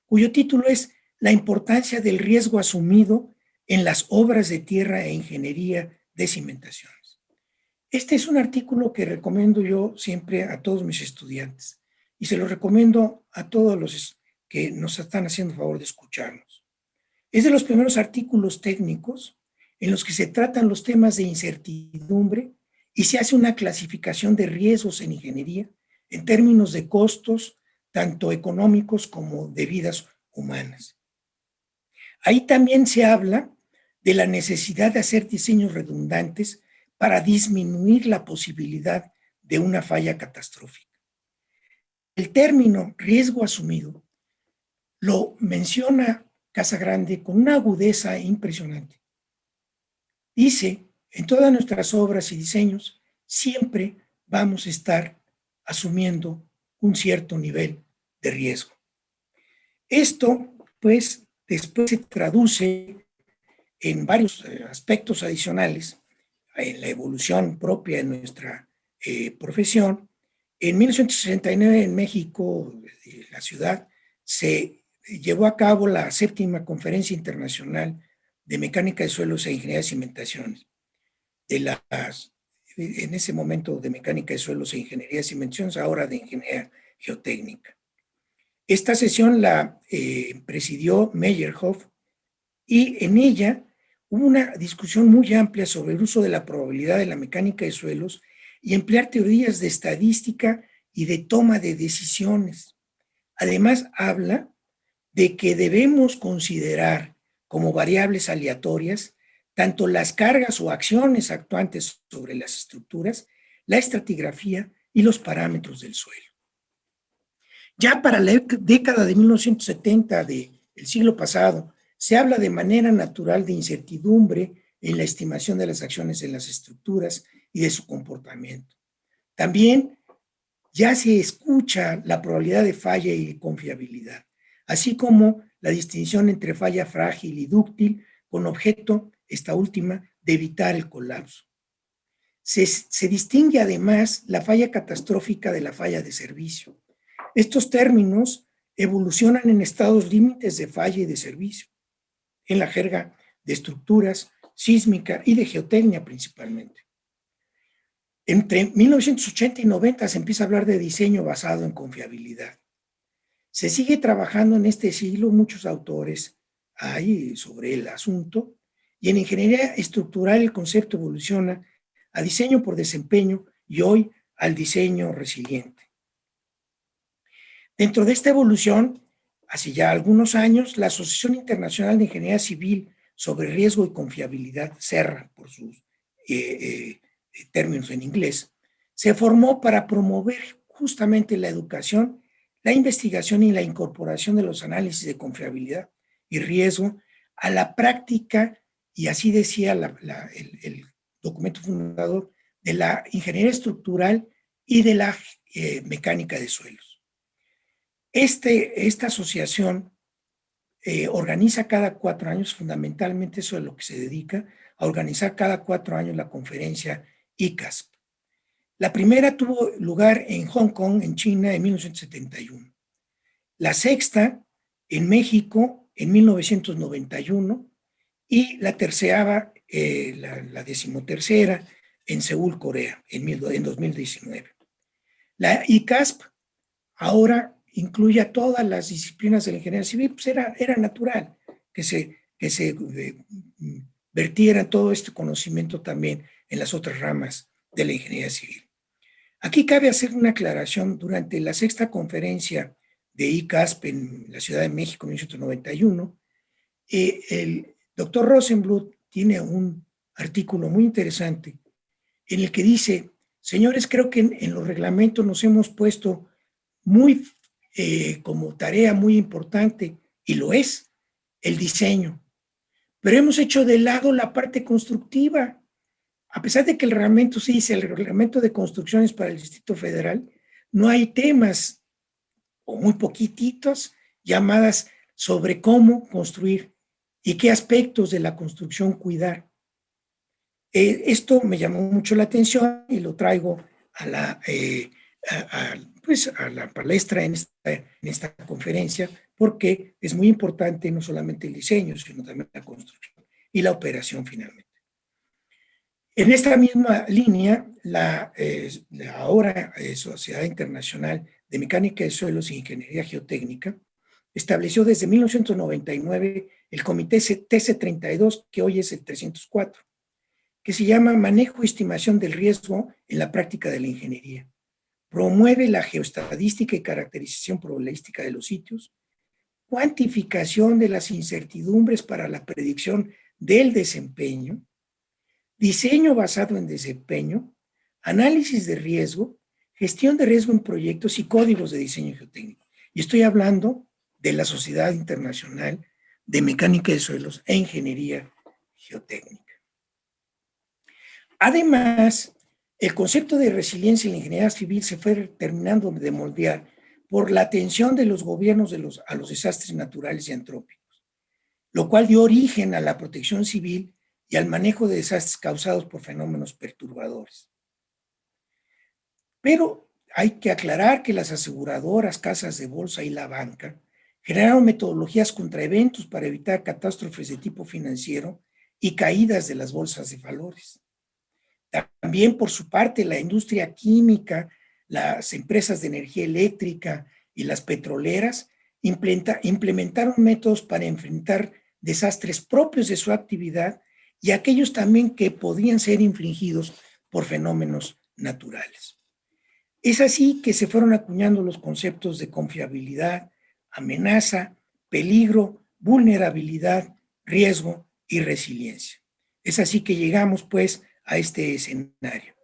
cuyo título es La importancia del riesgo asumido en las obras de tierra e ingeniería de cimentaciones. Este es un artículo que recomiendo yo siempre a todos mis estudiantes y se lo recomiendo a todos los que nos están haciendo el favor de escucharnos. Es de los primeros artículos técnicos en los que se tratan los temas de incertidumbre y se hace una clasificación de riesgos en ingeniería en términos de costos, tanto económicos como de vidas humanas. Ahí también se habla de la necesidad de hacer diseños redundantes para disminuir la posibilidad de una falla catastrófica. El término riesgo asumido lo menciona Casagrande con una agudeza impresionante. Dice, en todas nuestras obras y diseños, siempre vamos a estar asumiendo un cierto nivel de riesgo. Esto, pues, después se traduce en varios aspectos adicionales, en la evolución propia de nuestra profesión. En 1969 en México, la ciudad, se llevó a cabo la 7ª Conferencia Internacional de Mecánica de Suelos e Ingeniería de Cimentaciones. En ese momento de Mecánica de Suelos e Ingeniería de Cimentaciones, ahora de Ingeniería Geotécnica. Esta sesión la presidió Meyerhoff y en ella hubo una discusión muy amplia sobre el uso de la probabilidad de la mecánica de suelos y emplear teorías de estadística y de toma de decisiones. Además, habla de que debemos considerar como variables aleatorias tanto las cargas o acciones actuantes sobre las estructuras, la estratigrafía y los parámetros del suelo. Ya para la década de 1970 del siglo pasado, se habla de manera natural de incertidumbre en la estimación de las acciones en las estructuras y de su comportamiento. También ya se escucha la probabilidad de falla y confiabilidad, así como la distinción entre falla frágil y dúctil, con objeto, esta última, de evitar el colapso. Se distingue además la falla catastrófica de la falla de servicio. Estos términos evolucionan en estados límites de falla y de servicio, en la jerga de estructuras, sísmica y de geotecnia principalmente. Entre 1980 y 90 se empieza a hablar de diseño basado en confiabilidad. Se sigue trabajando en este siglo, muchos autores hay sobre el asunto, y en ingeniería estructural el concepto evoluciona a diseño por desempeño y hoy al diseño resiliente. Dentro de esta evolución, hace ya algunos años, la Asociación Internacional de Ingeniería Civil sobre Riesgo y Confiabilidad, SERRA por sus términos en inglés, se formó para promover justamente la educación, la investigación y la incorporación de los análisis de confiabilidad y riesgo a la práctica, y así decía el documento fundador, de la ingeniería estructural y de la mecánica de suelos. Esta asociación organiza cada 4 años, fundamentalmente eso es lo que se dedica, a organizar cada 4 años la conferencia ICASP. La primera tuvo lugar en Hong Kong, en China, en 1971. La sexta en México en 1991 y la tercera, la decimotercera en Seúl, Corea, en 2019. La ICASP ahora incluye a todas las disciplinas de la ingeniería civil, pues era natural que se vertiera todo este conocimiento también en las otras ramas de la ingeniería civil. Aquí cabe hacer una aclaración. Durante la sexta conferencia de ICASP en la Ciudad de México en 1991, el doctor Rosenbluth tiene un artículo muy interesante en el que dice: señores, creo que en los reglamentos nos hemos puesto como tarea muy importante, y lo es, el diseño, pero hemos hecho de lado la parte constructiva. A pesar de que el reglamento sí dice, el reglamento de construcciones para el Distrito Federal, no hay temas, o muy poquititos, llamadas sobre cómo construir y qué aspectos de la construcción cuidar. Esto me llamó mucho la atención y lo traigo a la palestra en esta conferencia, porque es muy importante no solamente el diseño, sino también la construcción y la operación finalmente. En esta misma línea, la ahora Sociedad Internacional de Mecánica de Suelos e Ingeniería Geotécnica estableció desde 1999 el Comité TC32, que hoy es el 304, que se llama Manejo y Estimación del Riesgo en la Práctica de la Ingeniería. Promueve la geoestadística y caracterización probabilística de los sitios, cuantificación de las incertidumbres para la predicción del desempeño, diseño basado en desempeño, análisis de riesgo, gestión de riesgo en proyectos y códigos de diseño geotécnico. Y estoy hablando de la Sociedad Internacional de Mecánica de Suelos e Ingeniería Geotécnica. Además, el concepto de resiliencia en la ingeniería civil se fue terminando de moldear por la atención de los gobiernos a los desastres naturales y antrópicos, lo cual dio origen a la protección civil y al manejo de desastres causados por fenómenos perturbadores. Pero hay que aclarar que las aseguradoras, casas de bolsa y la banca generaron metodologías contra eventos para evitar catástrofes de tipo financiero y caídas de las bolsas de valores. También, por su parte, la industria química, las empresas de energía eléctrica y las petroleras implementaron métodos para enfrentar desastres propios de su actividad y aquellos también que podían ser infligidos por fenómenos naturales. Es así que se fueron acuñando los conceptos de confiabilidad, amenaza, peligro, vulnerabilidad, riesgo y resiliencia. Es así que llegamos, pues, a este escenario.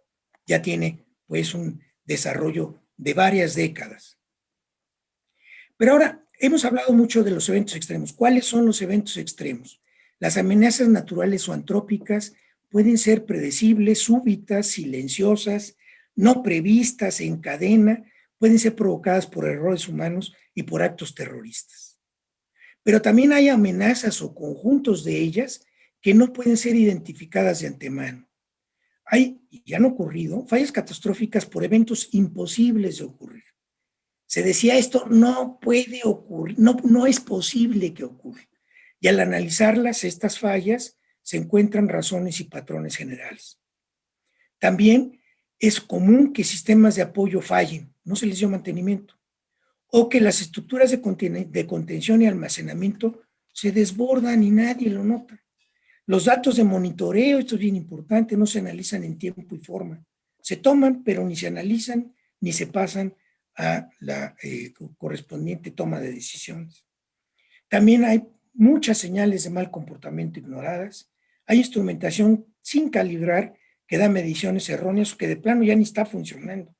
Ya tiene, pues, un desarrollo de varias décadas. Pero ahora, hemos hablado mucho de los eventos extremos. ¿Cuáles son los eventos extremos? Las amenazas naturales o antrópicas pueden ser predecibles, súbitas, silenciosas, no previstas en cadena, pueden ser provocadas por errores humanos y por actos terroristas. Pero también hay amenazas o conjuntos de ellas que no pueden ser identificadas de antemano. Y han ocurrido fallas catastróficas por eventos imposibles de ocurrir. Se decía, esto no puede ocurrir, no es posible que ocurra. Y al analizarlas, estas fallas, se encuentran razones y patrones generales. También es común que sistemas de apoyo fallen, no se les dio mantenimiento, o que las estructuras de contención y almacenamiento se desbordan y nadie lo nota. Los datos de monitoreo, esto es bien importante, no se analizan en tiempo y forma. Se toman, pero ni se analizan ni se pasan a la correspondiente toma de decisiones. También hay muchas señales de mal comportamiento ignoradas. Hay instrumentación sin calibrar que da mediciones erróneas o que de plano ya ni está funcionando.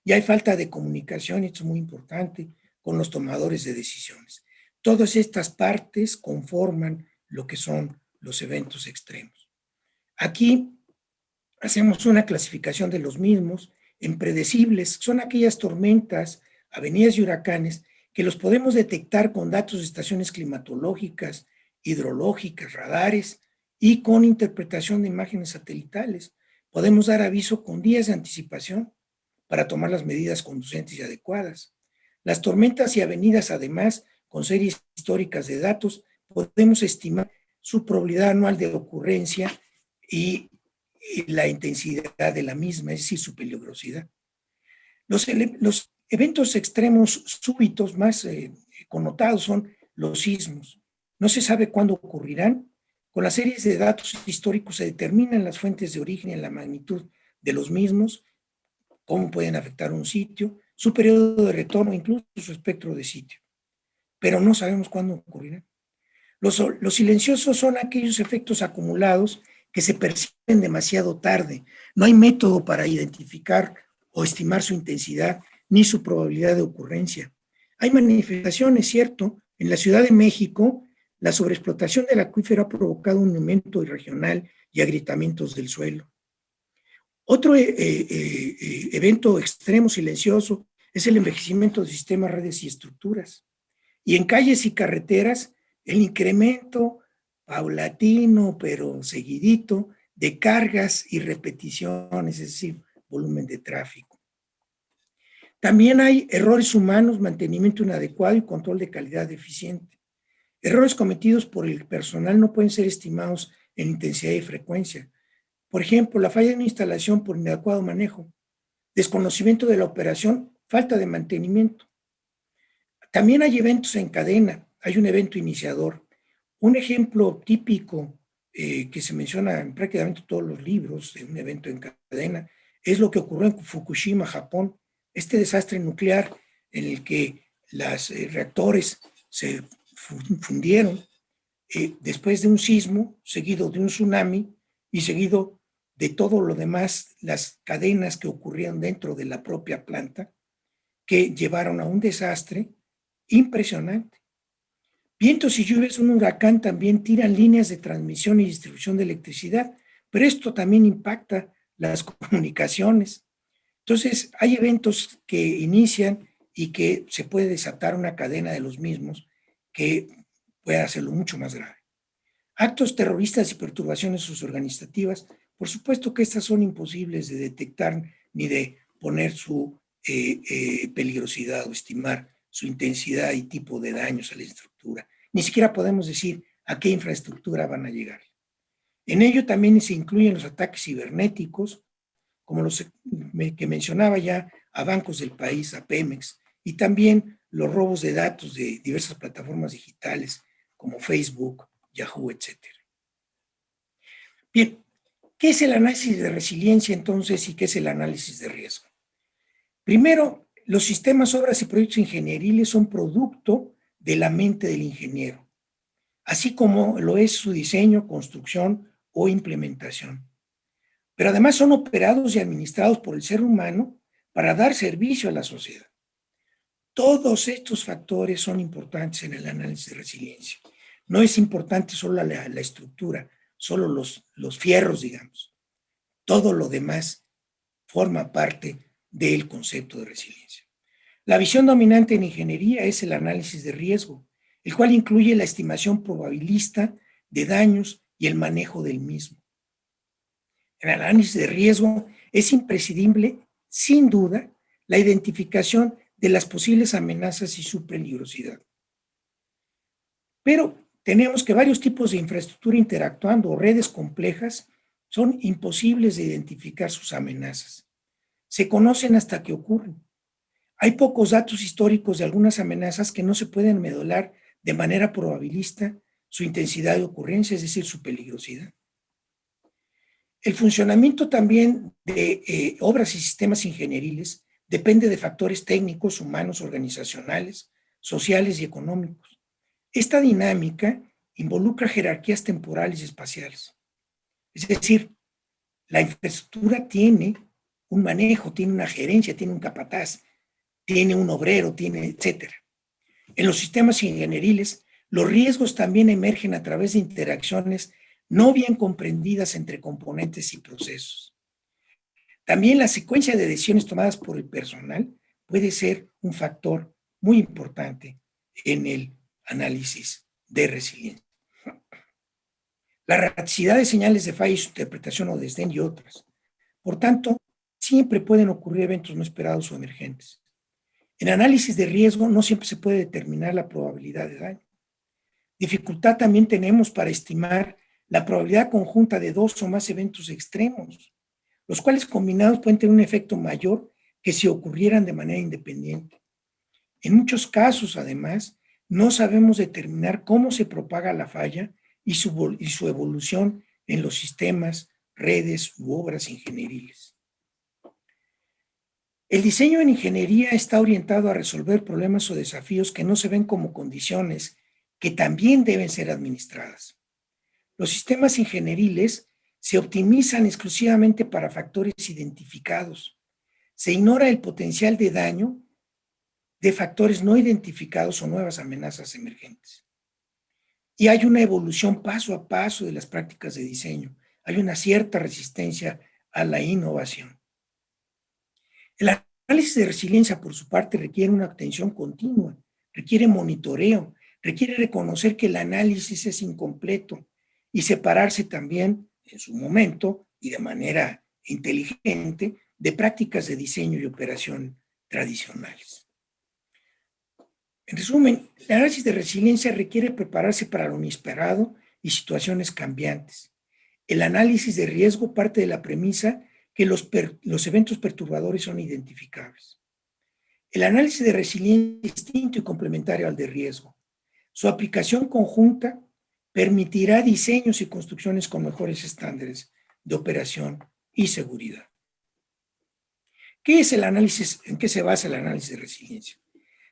Y hay falta de comunicación, y esto es muy importante, con los tomadores de decisiones. Todas estas partes conforman lo que son los eventos extremos. Aquí hacemos una clasificación de los mismos en predecibles. Son aquellas tormentas, avenidas y huracanes que los podemos detectar con datos de estaciones climatológicas, hidrológicas, radares y con interpretación de imágenes satelitales. Podemos dar aviso con días de anticipación para tomar las medidas conducentes y adecuadas. Las tormentas y avenidas, además, con series históricas de datos, podemos estimar su probabilidad anual de ocurrencia y la intensidad de la misma, es decir, su peligrosidad. Los eventos extremos súbitos más connotados son los sismos. No se sabe cuándo ocurrirán. Con las series de datos históricos se determinan las fuentes de origen y la magnitud de los mismos, cómo pueden afectar un sitio, su periodo de retorno, incluso su espectro de sitio. Pero no sabemos cuándo ocurrirán. Los silenciosos son aquellos efectos acumulados que se perciben demasiado tarde. No hay método para identificar o estimar su intensidad ni su probabilidad de ocurrencia. Hay manifestaciones, cierto. En la Ciudad de México, la sobreexplotación del acuífero ha provocado un aumento regional y agrietamientos del suelo. Otro evento extremo silencioso es el envejecimiento de sistemas, redes y estructuras. Y en calles y carreteras, el incremento paulatino, pero seguidito, de cargas y repeticiones, es decir, volumen de tráfico. También hay errores humanos, mantenimiento inadecuado y control de calidad deficiente. Errores cometidos por el personal no pueden ser estimados en intensidad y frecuencia. Por ejemplo, la falla de una instalación por inadecuado manejo, desconocimiento de la operación, falta de mantenimiento. También hay eventos en cadena, hay un evento iniciador. Un ejemplo típico que se menciona en prácticamente todos los libros de un evento en cadena es lo que ocurrió en Fukushima, Japón. Este desastre nuclear en el que los reactores se fundieron después de un sismo, seguido de un tsunami y seguido de todo lo demás, las cadenas que ocurrieron dentro de la propia planta, que llevaron a un desastre impresionante. Vientos y lluvias, un huracán también tiran líneas de transmisión y distribución de electricidad, pero esto también impacta las comunicaciones. Entonces, hay eventos que inician y que se puede desatar una cadena de los mismos que puede hacerlo mucho más grave. Actos terroristas y perturbaciones socioorganizativas, por supuesto que estas son imposibles de detectar ni de poner su peligrosidad o estimar su intensidad y tipo de daños a la estructura. Ni siquiera podemos decir a qué infraestructura van a llegar. En ello también se incluyen los ataques cibernéticos, como los que mencionaba ya, a bancos del país, a Pemex, y también los robos de datos de diversas plataformas digitales como Facebook, Yahoo, etc. Bien, ¿qué es el análisis de resiliencia entonces y qué es el análisis de riesgo? Primero, los sistemas, obras y proyectos ingenieriles son producto de la mente del ingeniero, así como lo es su diseño, construcción o implementación. Pero además son operados y administrados por el ser humano para dar servicio a la sociedad. Todos estos factores son importantes en el análisis de resiliencia. No es importante solo la estructura, solo los fierros, digamos. Todo lo demás forma parte del concepto de resiliencia. La visión dominante en ingeniería es el análisis de riesgo, el cual incluye la estimación probabilista de daños y el manejo del mismo. En el análisis de riesgo es imprescindible, sin duda, la identificación de las posibles amenazas y su peligrosidad. Pero tenemos que varios tipos de infraestructura interactuando o redes complejas son imposibles de identificar sus amenazas. Se conocen hasta que ocurren. Hay pocos datos históricos de algunas amenazas que no se pueden modelar de manera probabilista su intensidad de ocurrencia, es decir, su peligrosidad. El funcionamiento también de obras y sistemas ingenieriles depende de factores técnicos, humanos, organizacionales, sociales y económicos. Esta dinámica involucra jerarquías temporales y espaciales. Es decir, La infraestructura tiene un manejo, tiene una gerencia, tiene un capataz, tiene un obrero, tiene etcétera. En los sistemas ingenieriles, los riesgos también emergen a través de interacciones no bien comprendidas entre componentes y procesos. También la secuencia de decisiones tomadas por el personal puede ser un factor muy importante en el análisis de resiliencia. La erraticidad de señales de falla y su interpretación o desdén y otras. Por tanto, siempre pueden ocurrir eventos no esperados o emergentes. En análisis de riesgo no siempre se puede determinar la probabilidad de daño. Dificultad también tenemos para estimar la probabilidad conjunta de dos o más eventos extremos, los cuales combinados pueden tener un efecto mayor que si ocurrieran de manera independiente. En muchos casos, además, no sabemos determinar cómo se propaga la falla y su evolución en los sistemas, redes u obras ingenieriles. El diseño en ingeniería está orientado a resolver problemas o desafíos que no se ven como condiciones que también deben ser administradas. Los sistemas ingenieriles se optimizan exclusivamente para factores identificados. Se ignora el potencial de daño de factores no identificados o nuevas amenazas emergentes. Y hay una evolución paso a paso de las prácticas de diseño. Hay una cierta resistencia a la innovación. El análisis de resiliencia, por su parte, requiere una atención continua, requiere monitoreo, requiere reconocer que el análisis es incompleto y separarse también, en su momento y de manera inteligente, de prácticas de diseño y operación tradicionales. En resumen, el análisis de resiliencia requiere prepararse para lo inesperado y situaciones cambiantes. El análisis de riesgo parte de la premisa que los eventos perturbadores son identificables. El análisis de resiliencia es distinto y complementario al de riesgo. Su aplicación conjunta permitirá diseños y construcciones con mejores estándares de operación y seguridad. ¿Qué es el análisis? ¿En qué se basa el análisis de resiliencia?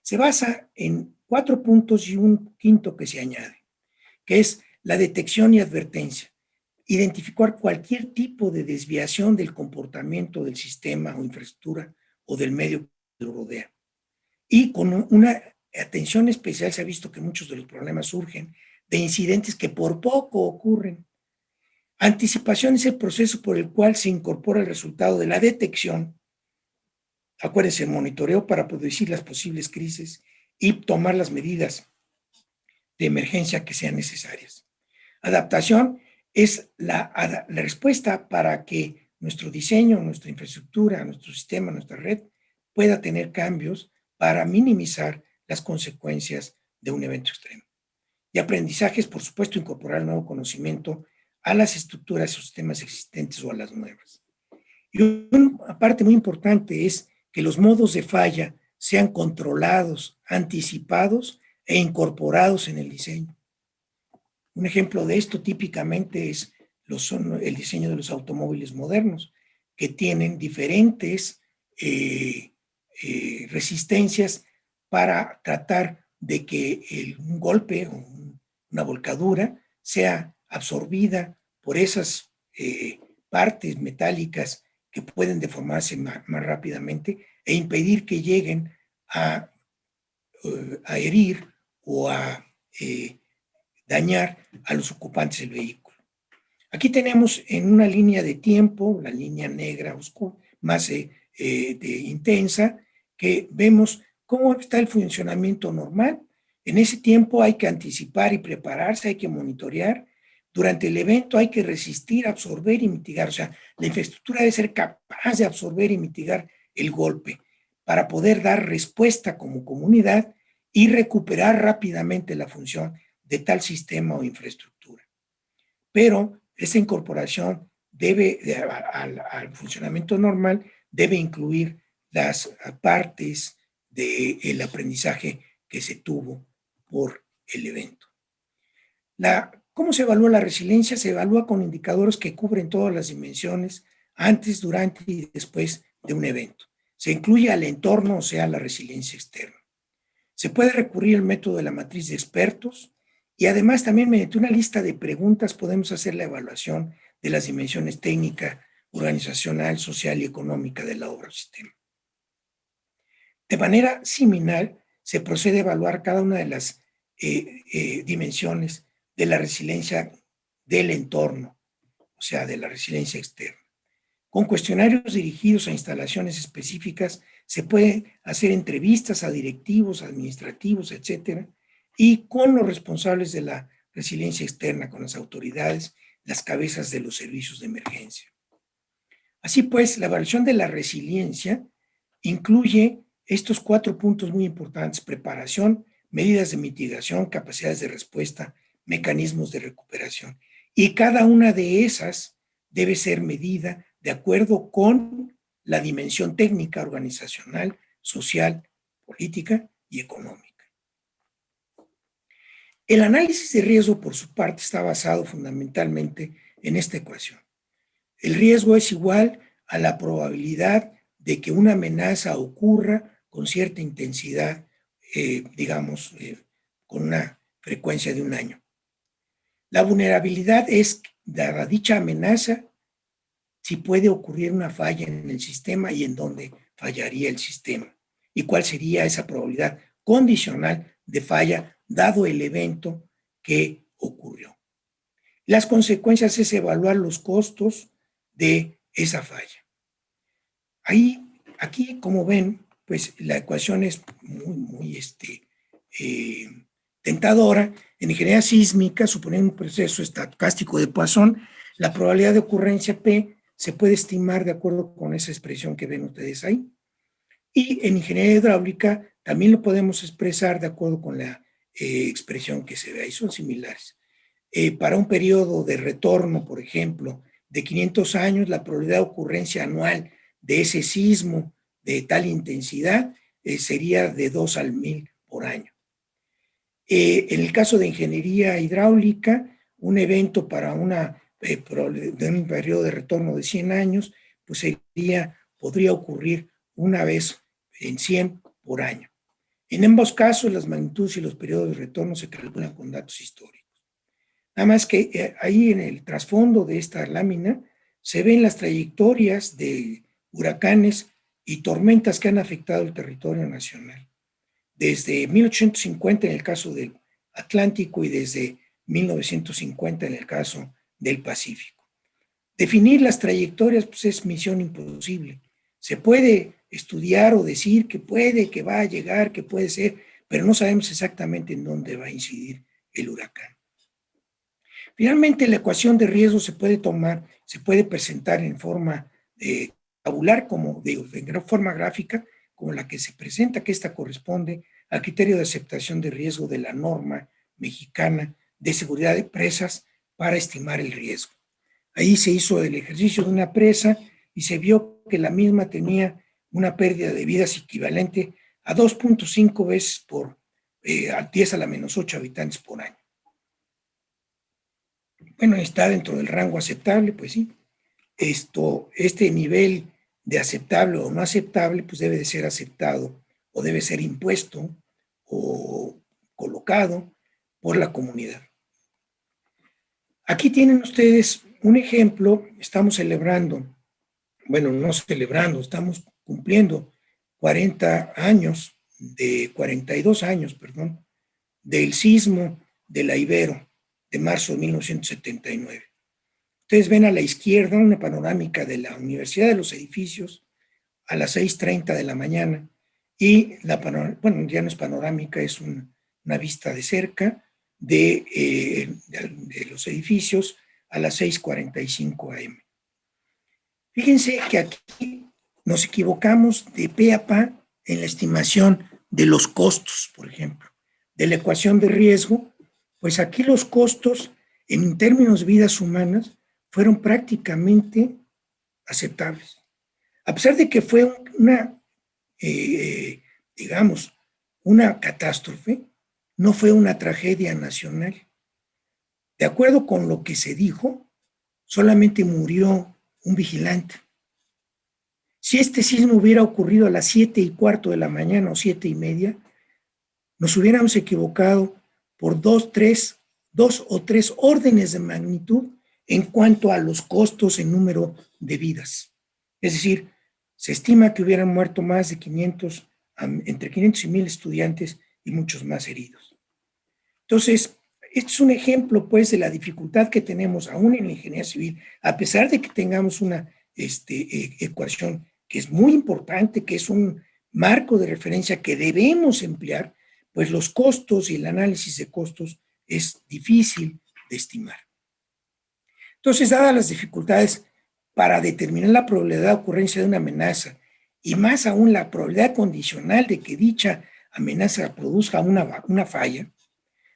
Se basa en 4 puntos y un quinto que se añade, que es la detección y advertencia. Identificar cualquier tipo de desviación del comportamiento del sistema o infraestructura o del medio que lo rodea. Y con una atención especial se ha visto que muchos de los problemas surgen de incidentes que por poco ocurren. Anticipación es el proceso por el cual se incorpora el resultado de la detección. Acuérdense, monitoreo para predecir las posibles crisis y tomar las medidas de emergencia que sean necesarias. Adaptación es la respuesta para que nuestro diseño, nuestra infraestructura, nuestro sistema, nuestra red pueda tener cambios para minimizar las consecuencias de un evento extremo. Y aprendizaje es, por supuesto, incorporar el nuevo conocimiento a las estructuras o sistemas existentes o a las nuevas. Y una parte muy importante es que los modos de falla sean controlados, anticipados e incorporados en el diseño. Un ejemplo de esto típicamente es el diseño de los automóviles modernos, que tienen diferentes resistencias para tratar de que un golpe o una volcadura sea absorbida por esas partes metálicas que pueden deformarse más rápidamente e impedir que lleguen a herir o a dañar a los ocupantes del vehículo. Aquí tenemos en una línea de tiempo, la línea negra oscura, más intensa, que vemos cómo está el funcionamiento normal. En ese tiempo hay que anticipar y prepararse, hay que monitorear. Durante el evento hay que resistir, absorber y mitigar. O sea, la infraestructura debe ser capaz de absorber y mitigar el golpe para poder dar respuesta como comunidad y recuperar rápidamente la función de tal sistema o infraestructura. Pero esa incorporación al funcionamiento normal debe incluir las partes del aprendizaje que se tuvo por el evento. ¿Cómo se evalúa la resiliencia? Se evalúa con indicadores que cubren todas las dimensiones antes, durante y después de un evento. Se incluye al entorno, o sea, la resiliencia externa. Se puede recurrir al método de la matriz de expertos y además también mediante una lista de preguntas podemos hacer la evaluación de las dimensiones técnica organizacional, social y económica de la obra o sistema. De manera similar, se procede a evaluar cada una de las dimensiones de la resiliencia del entorno, o sea, de la resiliencia externa. Con cuestionarios dirigidos a instalaciones específicas, se puede hacer entrevistas a directivos, administrativos, etcétera, y con los responsables de la resiliencia externa, con las autoridades, las cabezas de los servicios de emergencia. Así pues, la evaluación de la resiliencia incluye estos 4 puntos muy importantes: preparación, medidas de mitigación, capacidades de respuesta, mecanismos de recuperación. Y cada una de esas debe ser medida de acuerdo con la dimensión técnica, organizacional, social, política y económica. El análisis de riesgo, por su parte, está basado fundamentalmente en esta ecuación. El riesgo es igual a la probabilidad de que una amenaza ocurra con cierta intensidad, con una frecuencia de un año. La vulnerabilidad es, dada dicha amenaza, si puede ocurrir una falla en el sistema y en dónde fallaría el sistema. Y cuál sería esa probabilidad condicional de falla dado el evento que ocurrió. Las consecuencias es evaluar los costos de esa falla. Aquí, como ven, pues la ecuación es muy tentadora. En ingeniería sísmica, suponiendo un proceso estocástico de Poisson, la probabilidad de ocurrencia P se puede estimar de acuerdo con esa expresión que ven ustedes ahí. Y en ingeniería hidráulica también lo podemos expresar de acuerdo con la expresión que se ve ahí, son similares. Para un periodo de retorno, por ejemplo, de 500 años, la probabilidad de ocurrencia anual de ese sismo de tal intensidad sería de 2 al 1000 por año. En el caso de ingeniería hidráulica, un evento para de un periodo de retorno de 100 años, pues podría ocurrir una vez en 100 por año. En ambos casos, las magnitudes y los periodos de retorno se calculan con datos históricos. Nada más que ahí en el trasfondo de esta lámina se ven las trayectorias de huracanes y tormentas que han afectado el territorio nacional. Desde 1850 en el caso del Atlántico y desde 1950 en el caso del Pacífico. Definir las trayectorias pues es misión imposible. Se puede estudiar o decir que puede, que va a llegar, que puede ser, pero no sabemos exactamente en dónde va a incidir el huracán. Finalmente, la ecuación de riesgo se puede presentar en forma tabular, en forma gráfica, como la que se presenta, que esta corresponde al criterio de aceptación de riesgo de la norma mexicana de seguridad de presas para estimar el riesgo. Ahí se hizo el ejercicio de una presa y se vio que la misma tenía una pérdida de vidas equivalente a 2.5 veces por 10 a la menos 8 habitantes por año. Bueno, está dentro del rango aceptable, pues sí. Este nivel de aceptable o no aceptable, pues debe de ser aceptado o debe ser impuesto o colocado por la comunidad. Aquí tienen ustedes un ejemplo. Estamos estamos cumpliendo 42 años, del sismo de la Ibero de marzo de 1979. Ustedes ven a la izquierda una panorámica de la Universidad de los Edificios a las 6:30 de la mañana y ya no es panorámica, es una vista de cerca de los edificios a las 6:45 am. Fíjense que aquí nos equivocamos de pe a pa en la estimación de los costos, por ejemplo, de la ecuación de riesgo. Pues aquí los costos en términos de vidas humanas fueron prácticamente aceptables. A pesar de que fue una catástrofe, no fue una tragedia nacional. De acuerdo con lo que se dijo, solamente murió un vigilante. Si este sismo hubiera ocurrido a las 7:15 de la mañana o 7:30, nos hubiéramos equivocado por 2 o 3 órdenes de magnitud en cuanto a los costos en número de vidas. Es decir, se estima que hubieran muerto más de 500, entre 500 y 1000 estudiantes y muchos más heridos. Entonces, este es un ejemplo, pues, de la dificultad que tenemos aún en la ingeniería civil, a pesar de que tengamos una ecuación que es muy importante, que es un marco de referencia que debemos emplear, pues los costos y el análisis de costos es difícil de estimar. Entonces, dadas las dificultades para determinar la probabilidad de ocurrencia de una amenaza y más aún la probabilidad condicional de que dicha amenaza produzca una falla,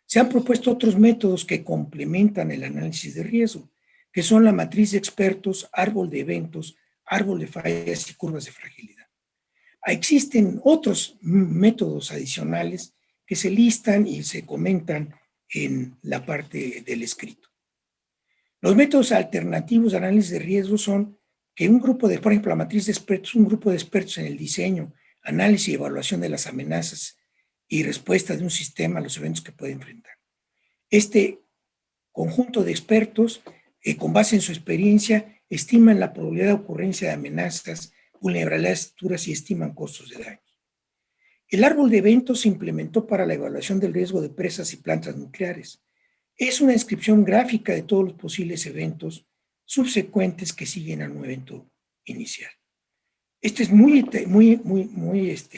se han propuesto otros métodos que complementan el análisis de riesgo, que son la matriz de expertos, árbol de eventos, árbol de fallas y curvas de fragilidad. Existen otros métodos adicionales que se listan y se comentan en la parte del escrito. Los métodos alternativos de análisis de riesgo son que un grupo de, por ejemplo, la matriz de expertos, un grupo de expertos en el diseño, análisis y evaluación de las amenazas y respuesta de un sistema a los eventos que puede enfrentar. Este conjunto de expertos, con base en su experiencia, estiman la probabilidad de ocurrencia de amenazas, vulnerabilidades futuras y estiman costos de daños. El árbol de eventos se implementó para la evaluación del riesgo de presas y plantas nucleares. Es una descripción gráfica de todos los posibles eventos subsecuentes que siguen a un evento inicial. Este es muy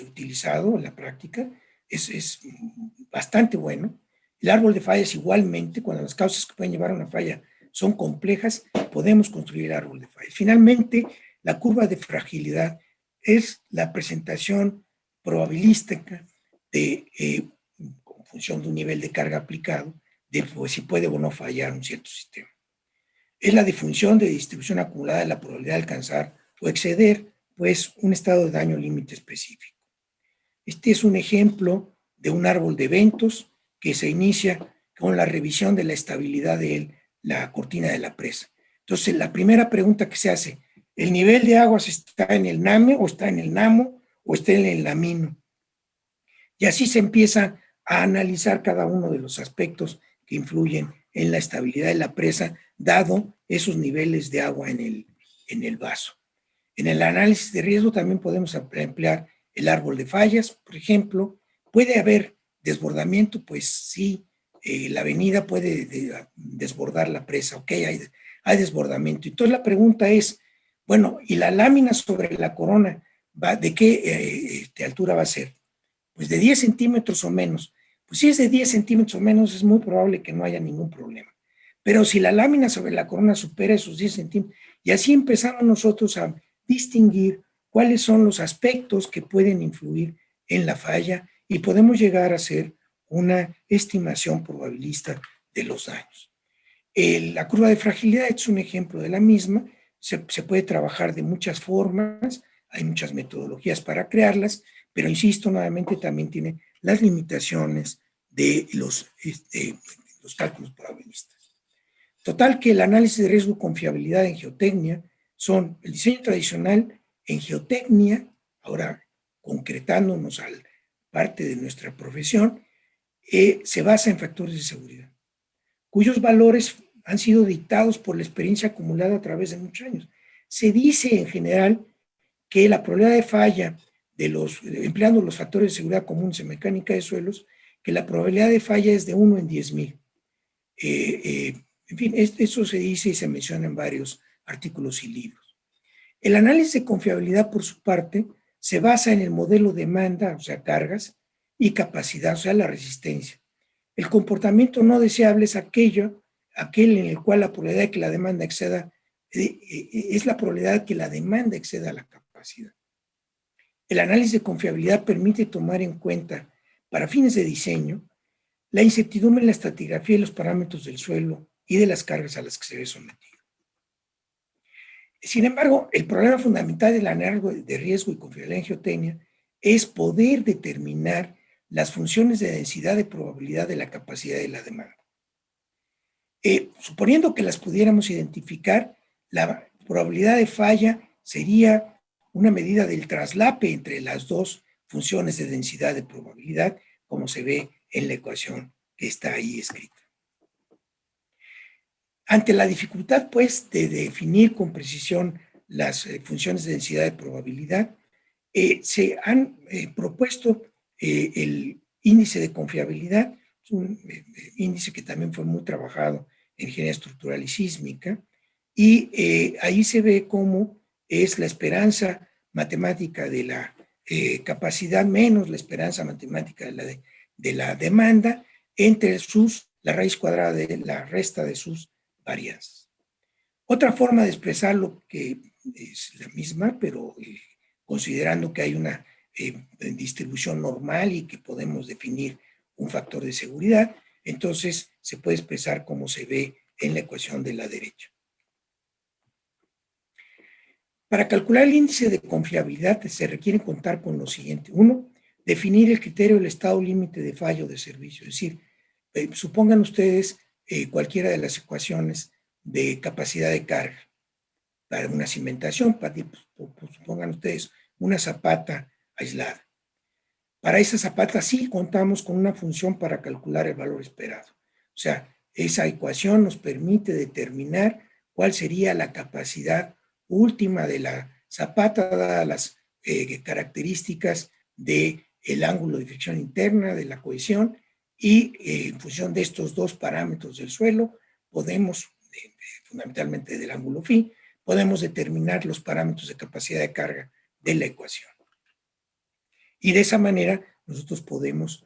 utilizado en la práctica, es bastante bueno. El árbol de fallas igualmente, cuando las causas que pueden llevar a una falla son complejas, podemos construir el árbol de fallas. Finalmente, la curva de fragilidad es la presentación probabilística de, en función de un nivel de carga aplicado, de pues, si puede o no fallar un cierto sistema. Es la difunción de distribución acumulada de la probabilidad de alcanzar o exceder, pues, un estado de daño límite específico. Este es un ejemplo de un árbol de eventos que se inicia con la revisión de la estabilidad de la cortina de la presa. Entonces, la primera pregunta que se hace, ¿el nivel de aguas está en el NAME o está en el NAMO o está en el NAMINO? Y así se empieza a analizar cada uno de los aspectos que influyen en la estabilidad de la presa, dado esos niveles de agua en el vaso. En el análisis de riesgo también podemos emplear el árbol de fallas, por ejemplo. ¿Puede haber desbordamiento? Pues sí, la avenida puede desbordar la presa, ok, hay desbordamiento. Entonces la pregunta es, bueno, ¿y la lámina sobre la corona de qué altura va a ser? Pues de 10 centímetros o menos. Pues si es de 10 centímetros o menos, es muy probable que no haya ningún problema. Pero si la lámina sobre la corona supera esos 10 centímetros, y así empezamos nosotros a distinguir cuáles son los aspectos que pueden influir en la falla y podemos llegar a hacer una estimación probabilista de los daños. La curva de fragilidad es un ejemplo de la misma. Se puede trabajar de muchas formas, hay muchas metodologías para crearlas, pero insisto, nuevamente también tiene las limitaciones de los cálculos probabilistas. Total que el análisis de riesgo con fiabilidad en geotecnia son el diseño tradicional en geotecnia, ahora concretándonos a parte de nuestra profesión, se basa en factores de seguridad, cuyos valores han sido dictados por la experiencia acumulada a través de muchos años. Se dice en general que la probabilidad de falla empleando los factores de seguridad comunes en mecánica de suelos, que la probabilidad de falla es de 1 en 10,000. En fin, eso se dice y se menciona en varios artículos y libros. El análisis de confiabilidad, por su parte, se basa en el modelo demanda, o sea, cargas, y capacidad, o sea, la resistencia. El comportamiento no deseable es aquel en el cual la probabilidad de que la demanda exceda, es la probabilidad que la demanda exceda la capacidad. El análisis de confiabilidad permite tomar en cuenta, para fines de diseño, la incertidumbre en la estratigrafía y los parámetros del suelo y de las cargas a las que se ve sometido. Sin embargo, el problema fundamental del análisis de riesgo y confiabilidad en geotecnia es poder determinar las funciones de densidad de probabilidad de la capacidad de la demanda. Suponiendo que las pudiéramos identificar, la probabilidad de falla sería una medida del traslape entre las dos funciones de densidad de probabilidad, como se ve en la ecuación que está ahí escrita. Ante la dificultad, pues, de definir con precisión las funciones de densidad de probabilidad, se han propuesto el índice de confiabilidad, es un índice que también fue muy trabajado en ingeniería estructural y sísmica, y ahí se ve cómo es la esperanza matemática de la capacidad menos la esperanza matemática de la demanda entre la raíz cuadrada de la resta de sus varianzas. Otra forma de expresarlo que es la misma, pero considerando que hay una distribución normal y que podemos definir un factor de seguridad, entonces se puede expresar como se ve en la ecuación de la derecha. Para calcular el índice de confiabilidad se requiere contar con lo siguiente. Uno, definir el criterio del estado límite de fallo de servicio. Es decir, supongan ustedes cualquiera de las ecuaciones de capacidad de carga para una cimentación, supongan ustedes una zapata aislada. Para esa zapata sí contamos con una función para calcular el valor esperado. O sea, esa ecuación nos permite determinar cuál sería la capacidad última de la zapata, dadas las características del ángulo de fricción interna, de la cohesión, y en función de estos dos parámetros del suelo, podemos, fundamentalmente del ángulo phi, podemos determinar los parámetros de capacidad de carga de la ecuación. Y de esa manera nosotros podemos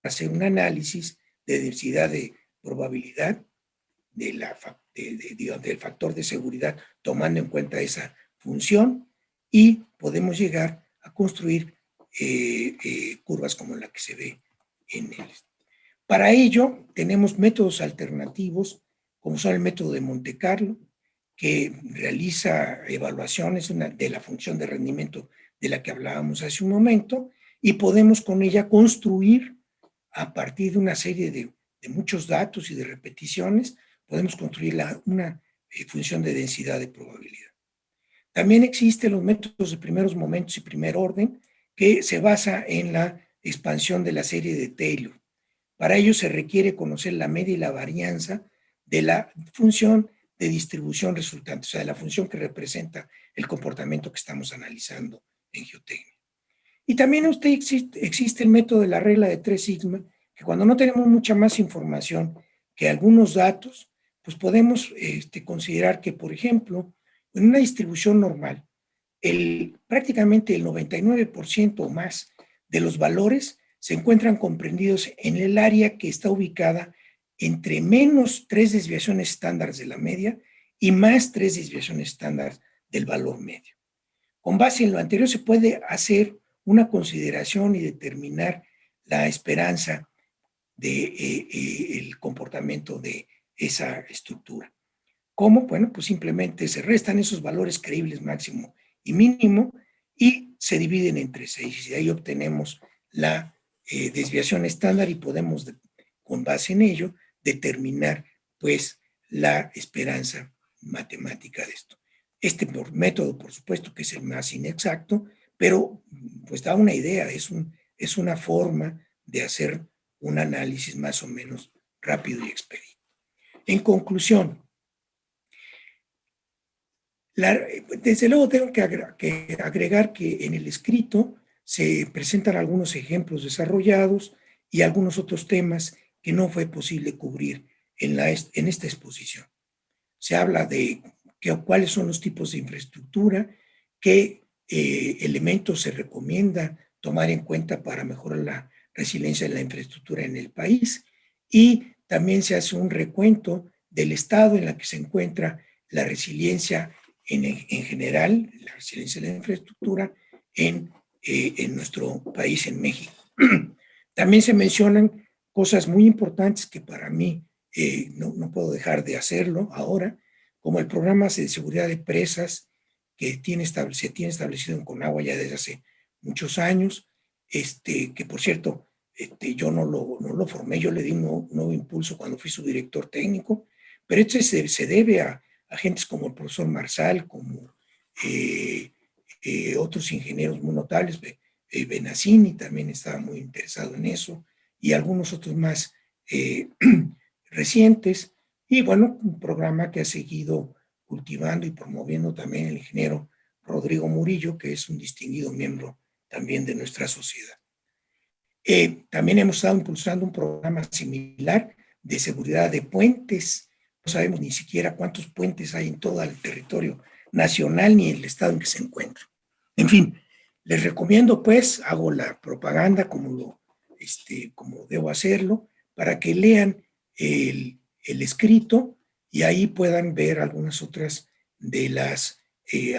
hacer un análisis de densidad de probabilidad del factor de seguridad tomando en cuenta esa función y podemos llegar a construir curvas como la que se ve en el. Para ello tenemos métodos alternativos como son el método de Monte Carlo, que realiza evaluaciones de la función de rendimiento de la que hablábamos hace un momento, y podemos con ella construir, a partir de una serie de muchos datos y de repeticiones, podemos construir una función de densidad de probabilidad. También existen los métodos de primeros momentos y primer orden, que se basa en la expansión de la serie de Taylor. Para ello se requiere conocer la media y la varianza de la función de distribución resultante, o sea, de la función que representa el comportamiento que estamos analizando en geotecnia. Y también existe el método de la regla de 3 sigma, que cuando no tenemos mucha más información que algunos datos, pues podemos considerar que, por ejemplo, en una distribución normal, prácticamente el 99% o más de los valores se encuentran comprendidos en el área que está ubicada entre menos 3 desviaciones estándares de la media y más 3 desviaciones estándares del valor medio. Con base en lo anterior se puede hacer una consideración y determinar la esperanza del comportamiento de esa estructura. ¿Cómo? Bueno, pues simplemente se restan esos valores creíbles máximo y mínimo y se dividen entre 6 y ahí obtenemos la desviación estándar y podemos, con base en ello, determinar pues la esperanza matemática de esto. Este método, por supuesto, que es el más inexacto, pero pues da una idea, es una forma de hacer un análisis más o menos rápido y expedito. En conclusión, desde luego tengo que agregar que en el escrito se presentan algunos ejemplos desarrollados y algunos otros temas que no fue posible cubrir en esta exposición. Se habla de cuáles son los tipos de infraestructura, qué elementos se recomienda tomar en cuenta para mejorar la resiliencia de la infraestructura en el país, y también se hace un recuento del estado en el que se encuentra la resiliencia en general, la resiliencia de la infraestructura en nuestro país, en México. También se mencionan cosas muy importantes que para mí no puedo dejar de hacerlo ahora, como el programa de seguridad de presas que se tiene establecido en Conagua ya desde hace muchos años, que por cierto, yo no lo formé, yo le di un nuevo impulso cuando fui su director técnico, pero se debe a gentes como el profesor Marsal, como otros ingenieros muy notables, Benazzini también estaba muy interesado en eso, y algunos otros más recientes, Y bueno, un programa que ha seguido cultivando y promoviendo también el ingeniero Rodrigo Murillo, que es un distinguido miembro también de nuestra sociedad. También hemos estado impulsando un programa similar de seguridad de puentes. No sabemos ni siquiera cuántos puentes hay en todo el territorio nacional ni en el estado en que se encuentra. En fin, les recomiendo, pues, hago la propaganda como debo hacerlo, para que lean el escrito y ahí puedan ver algunas otras de las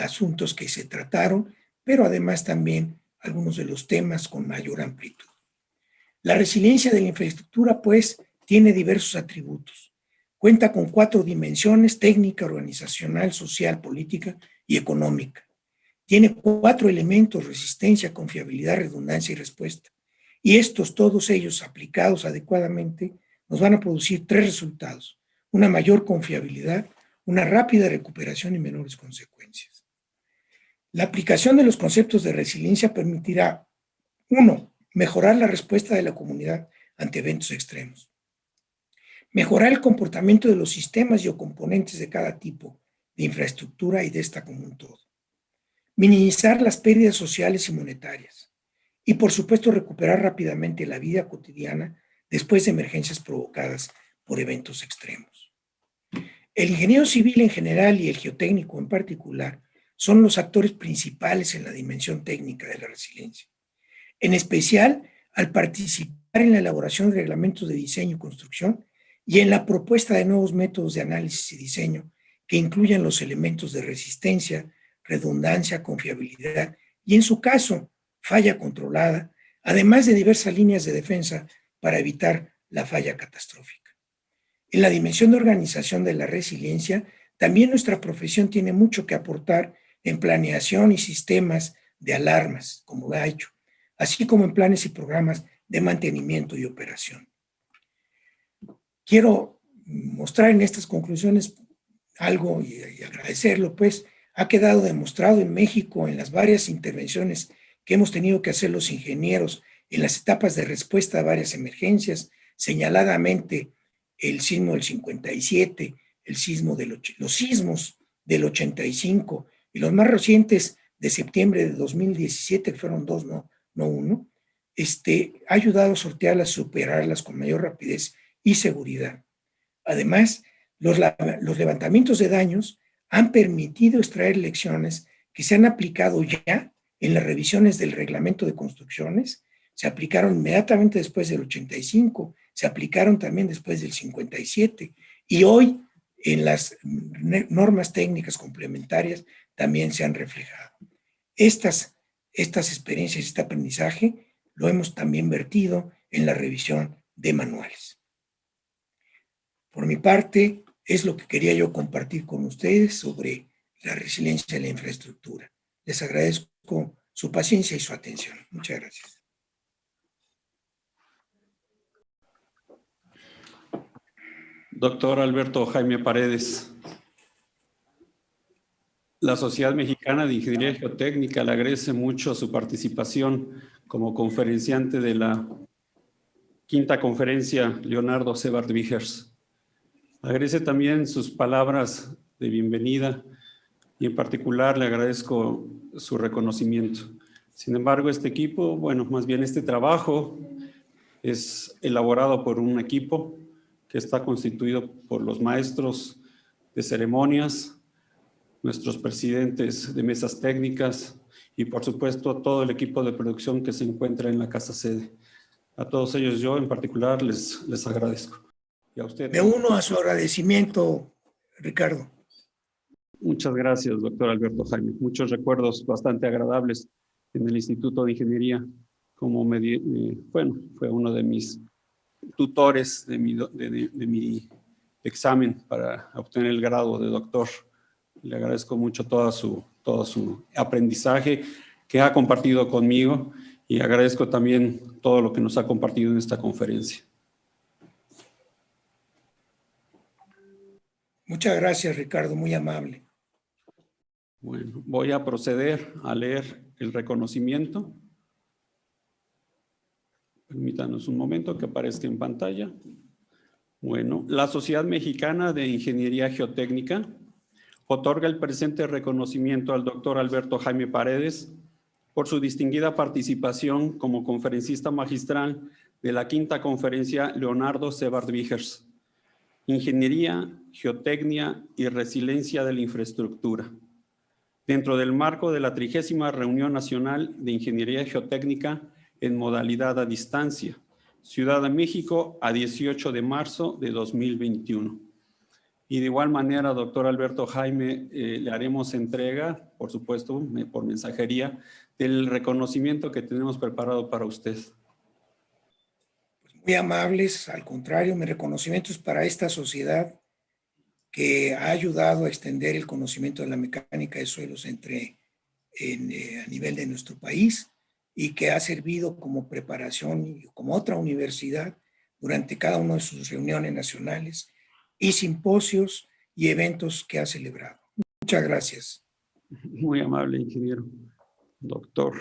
asuntos que se trataron, pero además también algunos de los temas con mayor amplitud. La resiliencia de la infraestructura, pues, tiene diversos atributos. Cuenta con 4 dimensiones: técnica, organizacional, social, política y económica. Tiene 4 elementos: resistencia, confiabilidad, redundancia y respuesta. Y estos, todos ellos aplicados adecuadamente, nos van a producir 3 resultados: una mayor confiabilidad, una rápida recuperación y menores consecuencias. La aplicación de los conceptos de resiliencia permitirá: 1. Mejorar la respuesta de la comunidad ante eventos extremos. Mejorar el comportamiento de los sistemas y o componentes de cada tipo de infraestructura y de esta como un todo. Minimizar las pérdidas sociales y monetarias. Y por supuesto recuperar rápidamente la vida cotidiana después de emergencias provocadas por eventos extremos. El ingeniero civil en general y el geotécnico en particular son los actores principales en la dimensión técnica de la resiliencia. En especial al participar en la elaboración de reglamentos de diseño y construcción y en la propuesta de nuevos métodos de análisis y diseño que incluyan los elementos de resistencia, redundancia, confiabilidad y, en su caso, falla controlada, además de diversas líneas de defensa para evitar la falla catastrófica. En la dimensión de organización de la resiliencia, también nuestra profesión tiene mucho que aportar en planeación y sistemas de alarmas, como lo ha hecho, así como en planes y programas de mantenimiento y operación. Quiero mostrar en estas conclusiones algo y agradecerlo, pues ha quedado demostrado en México en las varias intervenciones que hemos tenido que hacer los ingenieros en las etapas de respuesta a varias emergencias, señaladamente el sismo del 57, los sismos del 85 y los más recientes de septiembre de 2017, que fueron 2, no 1, ha ayudado a sortearlas, superarlas con mayor rapidez y seguridad. Además, los levantamientos de daños han permitido extraer lecciones que se han aplicado ya en las revisiones del reglamento de construcciones, se aplicaron inmediatamente después del 85, se aplicaron también después del 57 y hoy en las normas técnicas complementarias también se han reflejado. Estas experiencias, este aprendizaje, lo hemos también vertido en la revisión de manuales. Por mi parte, es lo que quería yo compartir con ustedes sobre la resiliencia de la infraestructura. Les agradezco su paciencia y su atención. Muchas gracias. Doctor Alberto Jaime Paredes, la Sociedad Mexicana de Ingeniería Geotécnica le agradece mucho su participación como conferenciante de la 5ª conferencia Leonardo Sebart Vickers. Agradece también sus palabras de bienvenida y en particular le agradezco su reconocimiento. Sin embargo, este equipo, bueno, más bien este trabajo es elaborado por un equipo que está constituido por los maestros de ceremonias, nuestros presidentes de mesas técnicas y, por supuesto, todo el equipo de producción que se encuentra en la casa sede. A todos ellos yo en particular les agradezco. Y a usted. Me uno a su agradecimiento, Ricardo. Muchas gracias, doctor Alberto Jaime. Muchos recuerdos bastante agradables en el Instituto de Ingeniería. Como fue uno de mis tutores de mi examen para obtener el grado de doctor. Le agradezco mucho todo su aprendizaje que ha compartido conmigo y agradezco también todo lo que nos ha compartido en esta conferencia. Muchas gracias, Ricardo, muy amable. Bueno, voy a proceder a leer el reconocimiento. Permítanos un momento que aparezca en pantalla. Bueno, la Sociedad Mexicana de Ingeniería Geotécnica otorga el presente reconocimiento al doctor Alberto Jaime Paredes por su distinguida participación como conferencista magistral de la quinta conferencia Leonardo Sebart Vickers, Ingeniería, Geotecnia y Resiliencia de la Infraestructura, dentro del marco de la 30ª Reunión Nacional de Ingeniería Geotécnica en modalidad a distancia, Ciudad de México, a 18 de marzo de 2021. Y de igual manera, doctor Alberto Jaime, le haremos entrega, por supuesto, por mensajería, del reconocimiento que tenemos preparado para usted. Muy amables, al contrario, mi reconocimiento es para esta sociedad que ha ayudado a extender el conocimiento de la mecánica de suelos a nivel de nuestro país y que ha servido como preparación y como otra universidad durante cada una de sus reuniones nacionales y simposios y eventos que ha celebrado. Muchas gracias. Muy amable, ingeniero. Doctor.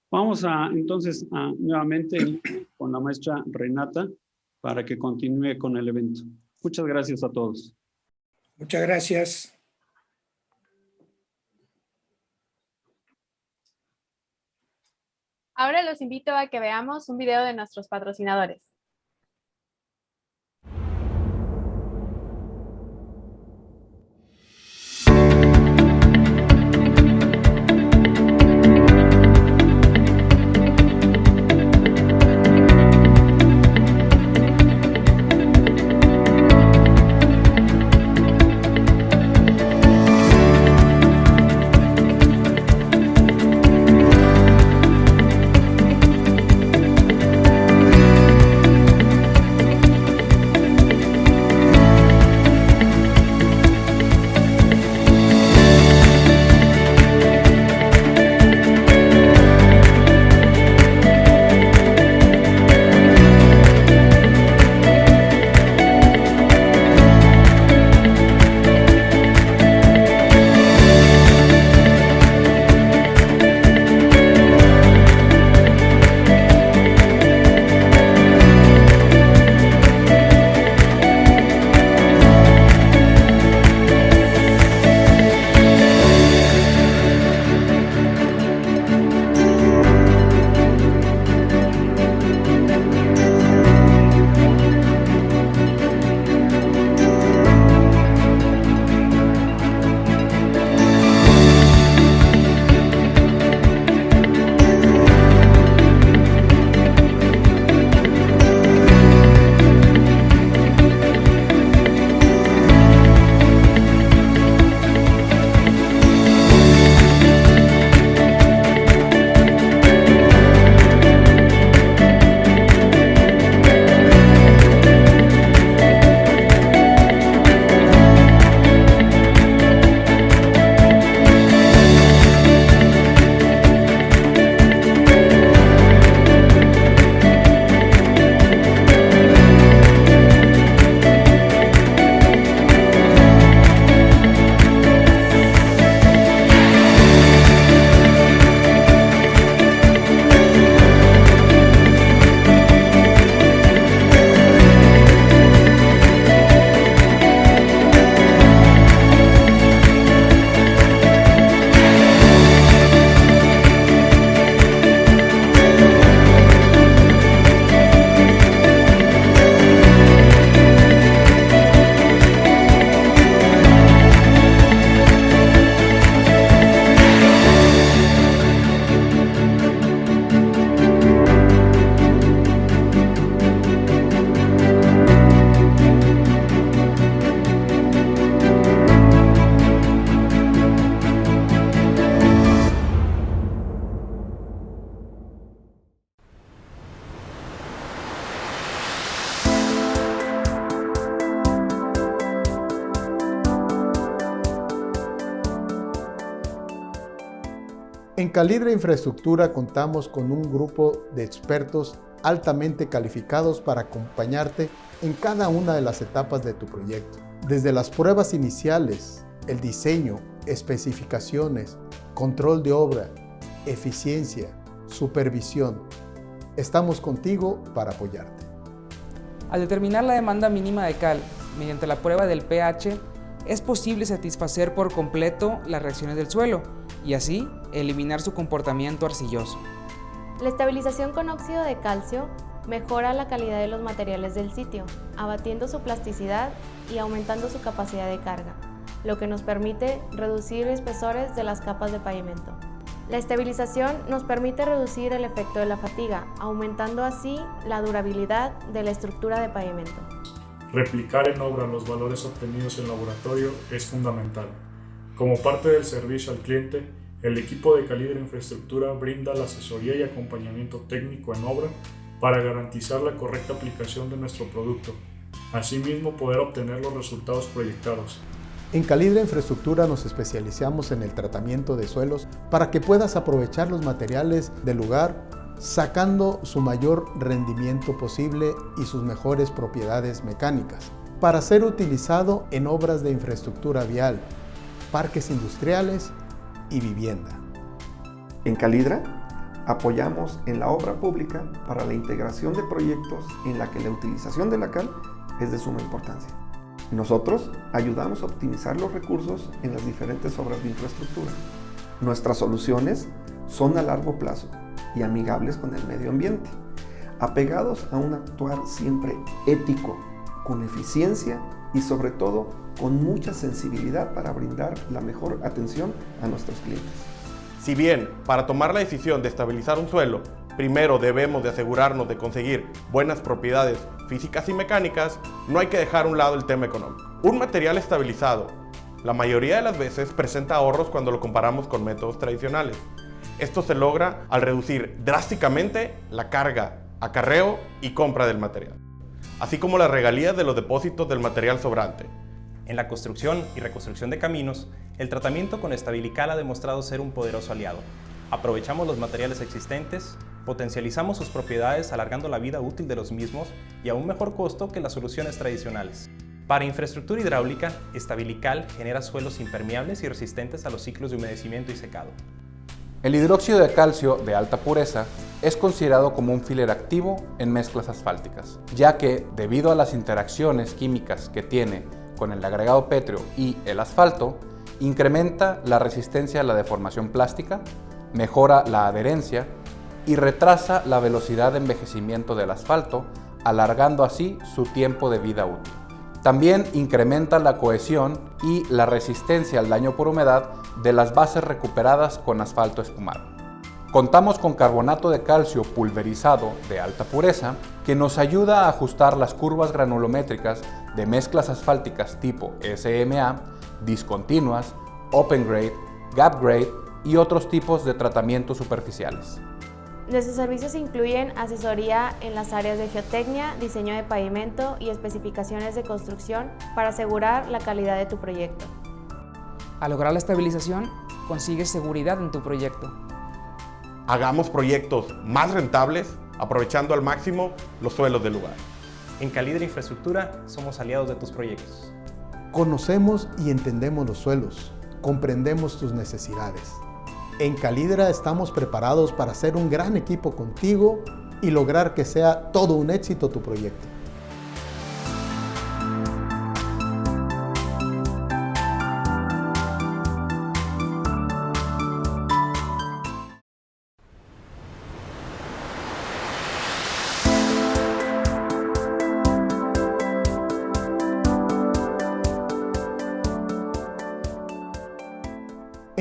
Vamos entonces nuevamente con la maestra Renata para que continúe con el evento. Muchas gracias a todos. Muchas gracias. Ahora los invito a que veamos un video de nuestros patrocinadores. En Calidra Infraestructura contamos con un grupo de expertos altamente calificados para acompañarte en cada una de las etapas de tu proyecto. Desde las pruebas iniciales, el diseño, especificaciones, control de obra, eficiencia, supervisión. Estamos contigo para apoyarte. Al determinar la demanda mínima de cal mediante la prueba del pH, es posible satisfacer por completo las reacciones del suelo y así eliminar su comportamiento arcilloso. La estabilización con óxido de calcio mejora la calidad de los materiales del sitio, abatiendo su plasticidad y aumentando su capacidad de carga, lo que nos permite reducir espesores de las capas de pavimento. La estabilización nos permite reducir el efecto de la fatiga, aumentando así la durabilidad de la estructura de pavimento. Replicar en obra los valores obtenidos en laboratorio es fundamental. Como parte del servicio al cliente, el equipo de Calidra Infraestructura brinda la asesoría y acompañamiento técnico en obra para garantizar la correcta aplicación de nuestro producto, asimismo poder obtener los resultados proyectados. En Calidra Infraestructura nos especializamos en el tratamiento de suelos para que puedas aprovechar los materiales del lugar, sacando su mayor rendimiento posible y sus mejores propiedades mecánicas, para ser utilizado en obras de infraestructura vial, parques industriales y vivienda. En Calidra apoyamos en la obra pública para la integración de proyectos en la que la utilización de la cal es de suma importancia. Nosotros ayudamos a optimizar los recursos en las diferentes obras de infraestructura. Nuestras soluciones son a largo plazo y amigables con el medio ambiente, apegados a un actuar siempre ético, con eficiencia y sobre todo con mucha sensibilidad para brindar la mejor atención a nuestros clientes. Si bien para tomar la decisión de estabilizar un suelo, primero debemos de asegurarnos de conseguir buenas propiedades físicas y mecánicas, no hay que dejar a un lado el tema económico. Un material estabilizado, la mayoría de las veces presenta ahorros cuando lo comparamos con métodos tradicionales. Esto se logra al reducir drásticamente la carga, acarreo y compra del material, así como las regalías de los depósitos del material sobrante. En la construcción y reconstrucción de caminos, el tratamiento con Estabilical ha demostrado ser un poderoso aliado. Aprovechamos los materiales existentes, potencializamos sus propiedades alargando la vida útil de los mismos y a un mejor costo que las soluciones tradicionales. Para infraestructura hidráulica, Estabilical genera suelos impermeables y resistentes a los ciclos de humedecimiento y secado. El hidróxido de calcio de alta pureza es considerado como un filler activo en mezclas asfálticas, ya que debido a las interacciones químicas que tiene con el agregado pétreo y el asfalto, incrementa la resistencia a la deformación plástica, mejora la adherencia y retrasa la velocidad de envejecimiento del asfalto, alargando así su tiempo de vida útil. También incrementa la cohesión y la resistencia al daño por humedad de las bases recuperadas con asfalto espumado. Contamos con carbonato de calcio pulverizado de alta pureza que nos ayuda a ajustar las curvas granulométricas de mezclas asfálticas tipo SMA, discontinuas, open grade, gap grade y otros tipos de tratamientos superficiales. Nuestros servicios incluyen asesoría en las áreas de geotecnia, diseño de pavimento y especificaciones de construcción para asegurar la calidad de tu proyecto. Al lograr la estabilización, consigues seguridad en tu proyecto. Hagamos proyectos más rentables, aprovechando al máximo los suelos del lugar. En Calidra Infraestructura somos aliados de tus proyectos. Conocemos y entendemos los suelos, comprendemos tus necesidades. En Calidra estamos preparados para ser un gran equipo contigo y lograr que sea todo un éxito tu proyecto.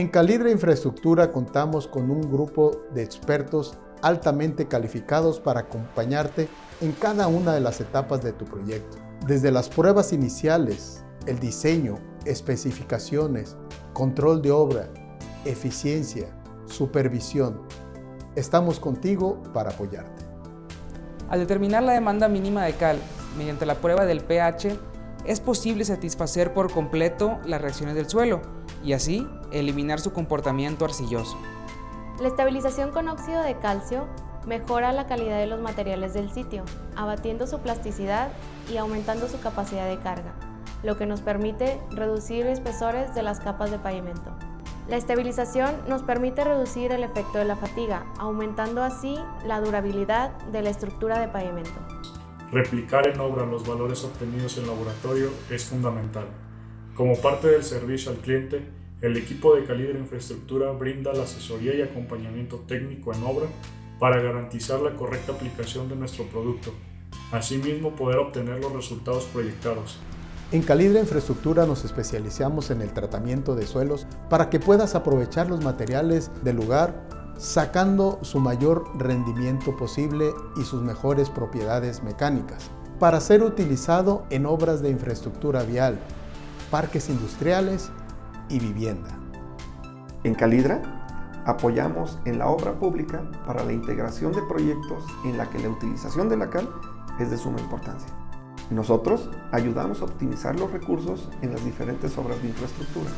En Calidra Infraestructura contamos con un grupo de expertos altamente calificados para acompañarte en cada una de las etapas de tu proyecto. Desde las pruebas iniciales, el diseño, especificaciones, control de obra, eficiencia, supervisión. Estamos contigo para apoyarte. Al determinar la demanda mínima de cal mediante la prueba del pH, es posible satisfacer por completo las reacciones del suelo y así eliminar su comportamiento arcilloso. La estabilización con óxido de calcio mejora la calidad de los materiales del sitio, abatiendo su plasticidad y aumentando su capacidad de carga, lo que nos permite reducir espesores de las capas de pavimento. La estabilización nos permite reducir el efecto de la fatiga, aumentando así la durabilidad de la estructura de pavimento. Replicar en obra los valores obtenidos en laboratorio es fundamental. Como parte del servicio al cliente, el equipo de Calibre Infraestructura brinda la asesoría y acompañamiento técnico en obra para garantizar la correcta aplicación de nuestro producto. Asimismo, poder obtener los resultados proyectados. En Calibre Infraestructura nos especializamos en el tratamiento de suelos para que puedas aprovechar los materiales del lugar, sacando su mayor rendimiento posible y sus mejores propiedades mecánicas, para ser utilizado en obras de infraestructura vial, parques industriales y vivienda. En Calidra apoyamos en la obra pública para la integración de proyectos en la que la utilización de la cal es de suma importancia. Nosotros ayudamos a optimizar los recursos en las diferentes obras de infraestructura.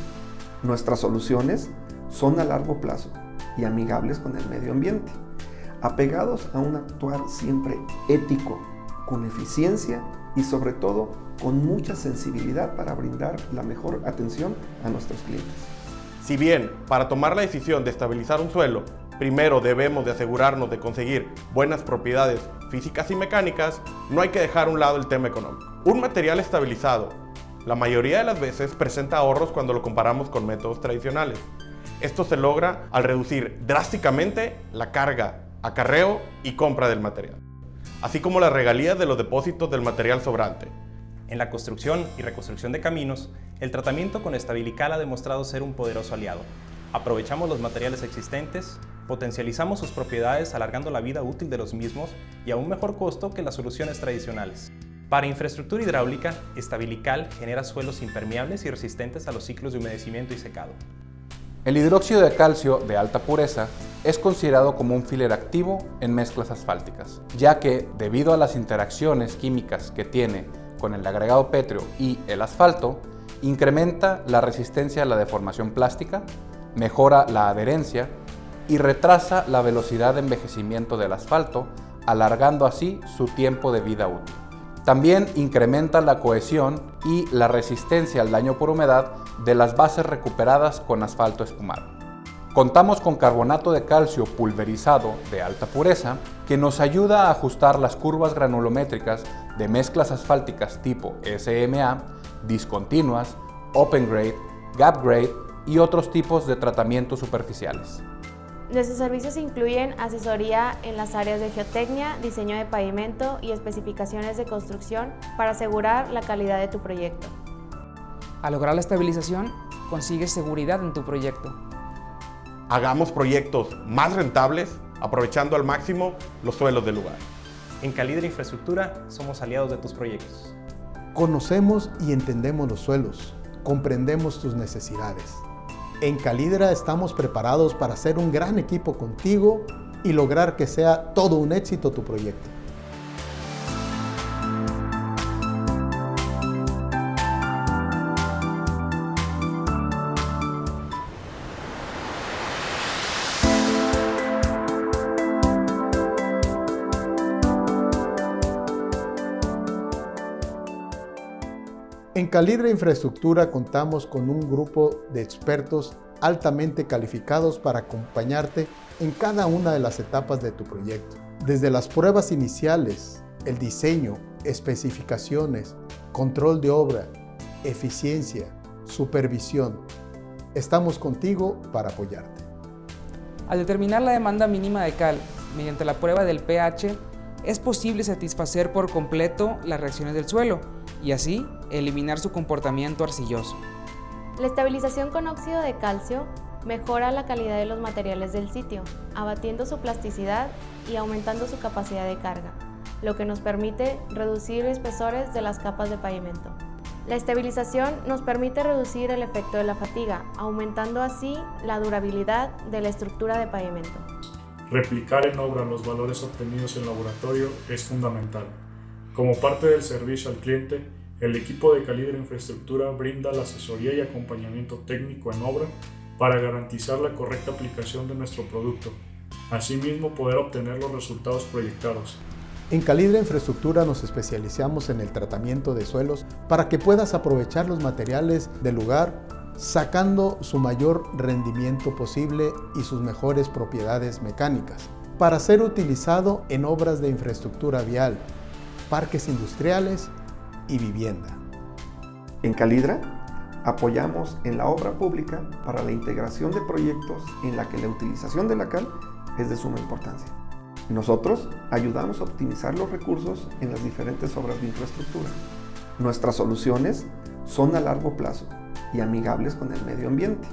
Nuestras soluciones son a largo plazo y amigables con el medio ambiente, apegados a un actuar siempre ético, con eficiencia y sobre todo con mucha sensibilidad para brindar la mejor atención a nuestros clientes. Si bien, para tomar la decisión de estabilizar un suelo, primero debemos de asegurarnos de conseguir buenas propiedades físicas y mecánicas, no hay que dejar a un lado el tema económico. Un material estabilizado, la mayoría de las veces presenta ahorros cuando lo comparamos con métodos tradicionales. Esto se logra al reducir drásticamente la carga, acarreo y compra del material, así como las regalías de los depósitos del material sobrante. En la construcción y reconstrucción de caminos, el tratamiento con Estabilical ha demostrado ser un poderoso aliado. Aprovechamos los materiales existentes, potencializamos sus propiedades alargando la vida útil de los mismos y a un mejor costo que las soluciones tradicionales. Para infraestructura hidráulica, Estabilical genera suelos impermeables y resistentes a los ciclos de humedecimiento y secado. El hidróxido de calcio de alta pureza es considerado como un filler activo en mezclas asfálticas, ya que debido a las interacciones químicas que tiene con el agregado pétreo y el asfalto, incrementa la resistencia a la deformación plástica, mejora la adherencia y retrasa la velocidad de envejecimiento del asfalto, alargando así su tiempo de vida útil. También incrementa la cohesión y la resistencia al daño por humedad de las bases recuperadas con asfalto espumado. Contamos con carbonato de calcio pulverizado de alta pureza que nos ayuda a ajustar las curvas granulométricas de mezclas asfálticas tipo SMA, discontinuas, open grade, gap grade y otros tipos de tratamientos superficiales. Nuestros servicios incluyen asesoría en las áreas de geotecnia, diseño de pavimento y especificaciones de construcción para asegurar la calidad de tu proyecto. Al lograr la estabilización, consigues seguridad en tu proyecto. Hagamos proyectos más rentables, aprovechando al máximo los suelos del lugar. En Calibre Infraestructura somos aliados de tus proyectos. Conocemos y entendemos los suelos, comprendemos tus necesidades. En Calidra estamos preparados para ser un gran equipo contigo y lograr que sea todo un éxito tu proyecto. En Calidra Infraestructura contamos con un grupo de expertos altamente calificados para acompañarte en cada una de las etapas de tu proyecto. Desde las pruebas iniciales, el diseño, especificaciones, control de obra, eficiencia, supervisión. Estamos contigo para apoyarte. Al determinar la demanda mínima de cal mediante la prueba del pH, es posible satisfacer por completo las reacciones del suelo y así eliminar su comportamiento arcilloso. La estabilización con óxido de calcio mejora la calidad de los materiales del sitio, abatiendo su plasticidad y aumentando su capacidad de carga, lo que nos permite reducir espesores de las capas de pavimento. La estabilización nos permite reducir el efecto de la fatiga, aumentando así la durabilidad de la estructura de pavimento. Replicar en obra los valores obtenidos en laboratorio es fundamental. Como parte del servicio al cliente, el equipo de Calibre Infraestructura brinda la asesoría y acompañamiento técnico en obra para garantizar la correcta aplicación de nuestro producto. Asimismo, poder obtener los resultados proyectados. En Calidra Infraestructura nos especializamos en el tratamiento de suelos para que puedas aprovechar los materiales del lugar, sacando su mayor rendimiento posible y sus mejores propiedades mecánicas, para ser utilizado en obras de infraestructura vial, parques industriales y vivienda. En Calidra apoyamos en la obra pública para la integración de proyectos en la que la utilización de la cal es de suma importancia. Nosotros ayudamos a optimizar los recursos en las diferentes obras de infraestructura. Nuestras soluciones son a largo plazo y amigables con el medio ambiente,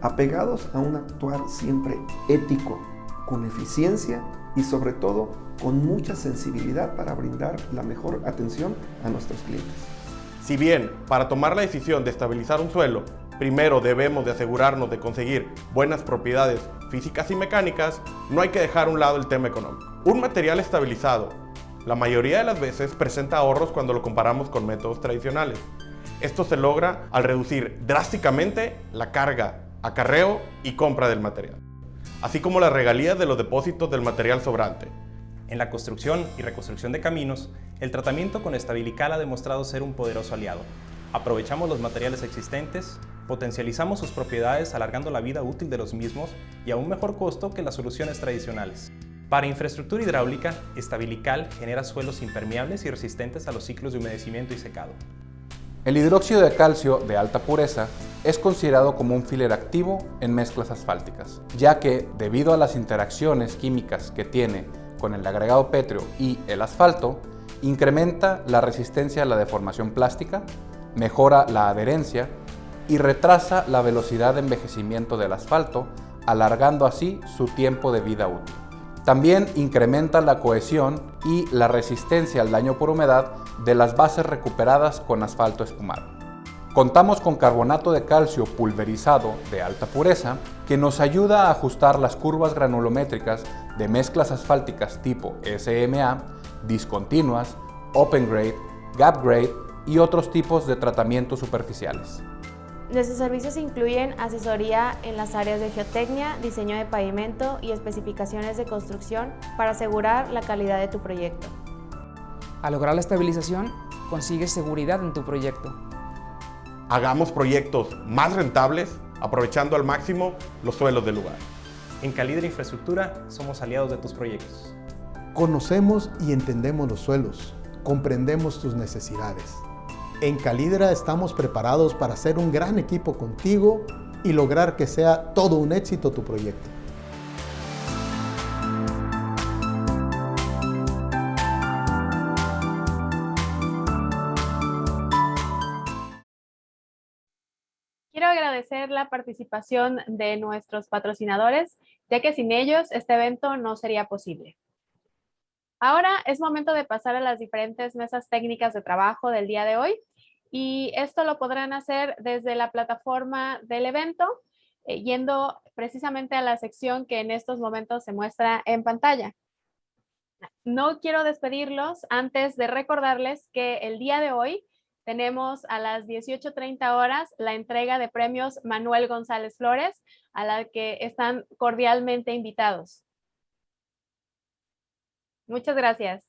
apegados a un actuar siempre ético, con eficiencia y sobre todo con mucha sensibilidad para brindar la mejor atención a nuestros clientes. Si bien para tomar la decisión de estabilizar un suelo, primero debemos de asegurarnos de conseguir buenas propiedades físicas y mecánicas, no hay que dejar a un lado el tema económico. Un material estabilizado, la mayoría de las veces presenta ahorros cuando lo comparamos con métodos tradicionales. Esto se logra al reducir drásticamente la carga, acarreo y compra del material, así como las regalías de los depósitos del material sobrante. En la construcción y reconstrucción de caminos, el tratamiento con Estabilical ha demostrado ser un poderoso aliado. Aprovechamos los materiales existentes, potencializamos sus propiedades alargando la vida útil de los mismos y a un mejor costo que las soluciones tradicionales. Para infraestructura hidráulica, Estabilical genera suelos impermeables y resistentes a los ciclos de humedecimiento y secado. El hidróxido de calcio de alta pureza es considerado como un filler activo en mezclas asfálticas, ya que debido a las interacciones químicas que tiene con el agregado pétreo y el asfalto, incrementa la resistencia a la deformación plástica, mejora la adherencia y retrasa la velocidad de envejecimiento del asfalto, alargando así su tiempo de vida útil. También incrementa la cohesión y la resistencia al daño por humedad de las bases recuperadas con asfalto espumado. Contamos con carbonato de calcio pulverizado de alta pureza que nos ayuda a ajustar las curvas granulométricas de mezclas asfálticas tipo SMA, discontinuas, open grade, gap grade y otros tipos de tratamientos superficiales. Nuestros servicios incluyen asesoría en las áreas de geotecnia, diseño de pavimento y especificaciones de construcción para asegurar la calidad de tu proyecto. Al lograr la estabilización, consigues seguridad en tu proyecto. Hagamos proyectos más rentables, aprovechando al máximo los suelos del lugar. En Calidra Infraestructura somos aliados de tus proyectos. Conocemos y entendemos los suelos, comprendemos tus necesidades. En Calidra estamos preparados para hacer un gran equipo contigo y lograr que sea todo un éxito tu proyecto. Quiero agradecer la participación de nuestros patrocinadores, ya que sin ellos este evento no sería posible. Ahora es momento de pasar a las diferentes mesas técnicas de trabajo del día de hoy, y esto lo podrán hacer desde la plataforma del evento, yendo precisamente a la sección que en estos momentos se muestra en pantalla. No quiero despedirlos antes de recordarles que el día de hoy tenemos a las 18:30 horas la entrega de premios Manuel González Flores, a la que están cordialmente invitados. Muchas gracias.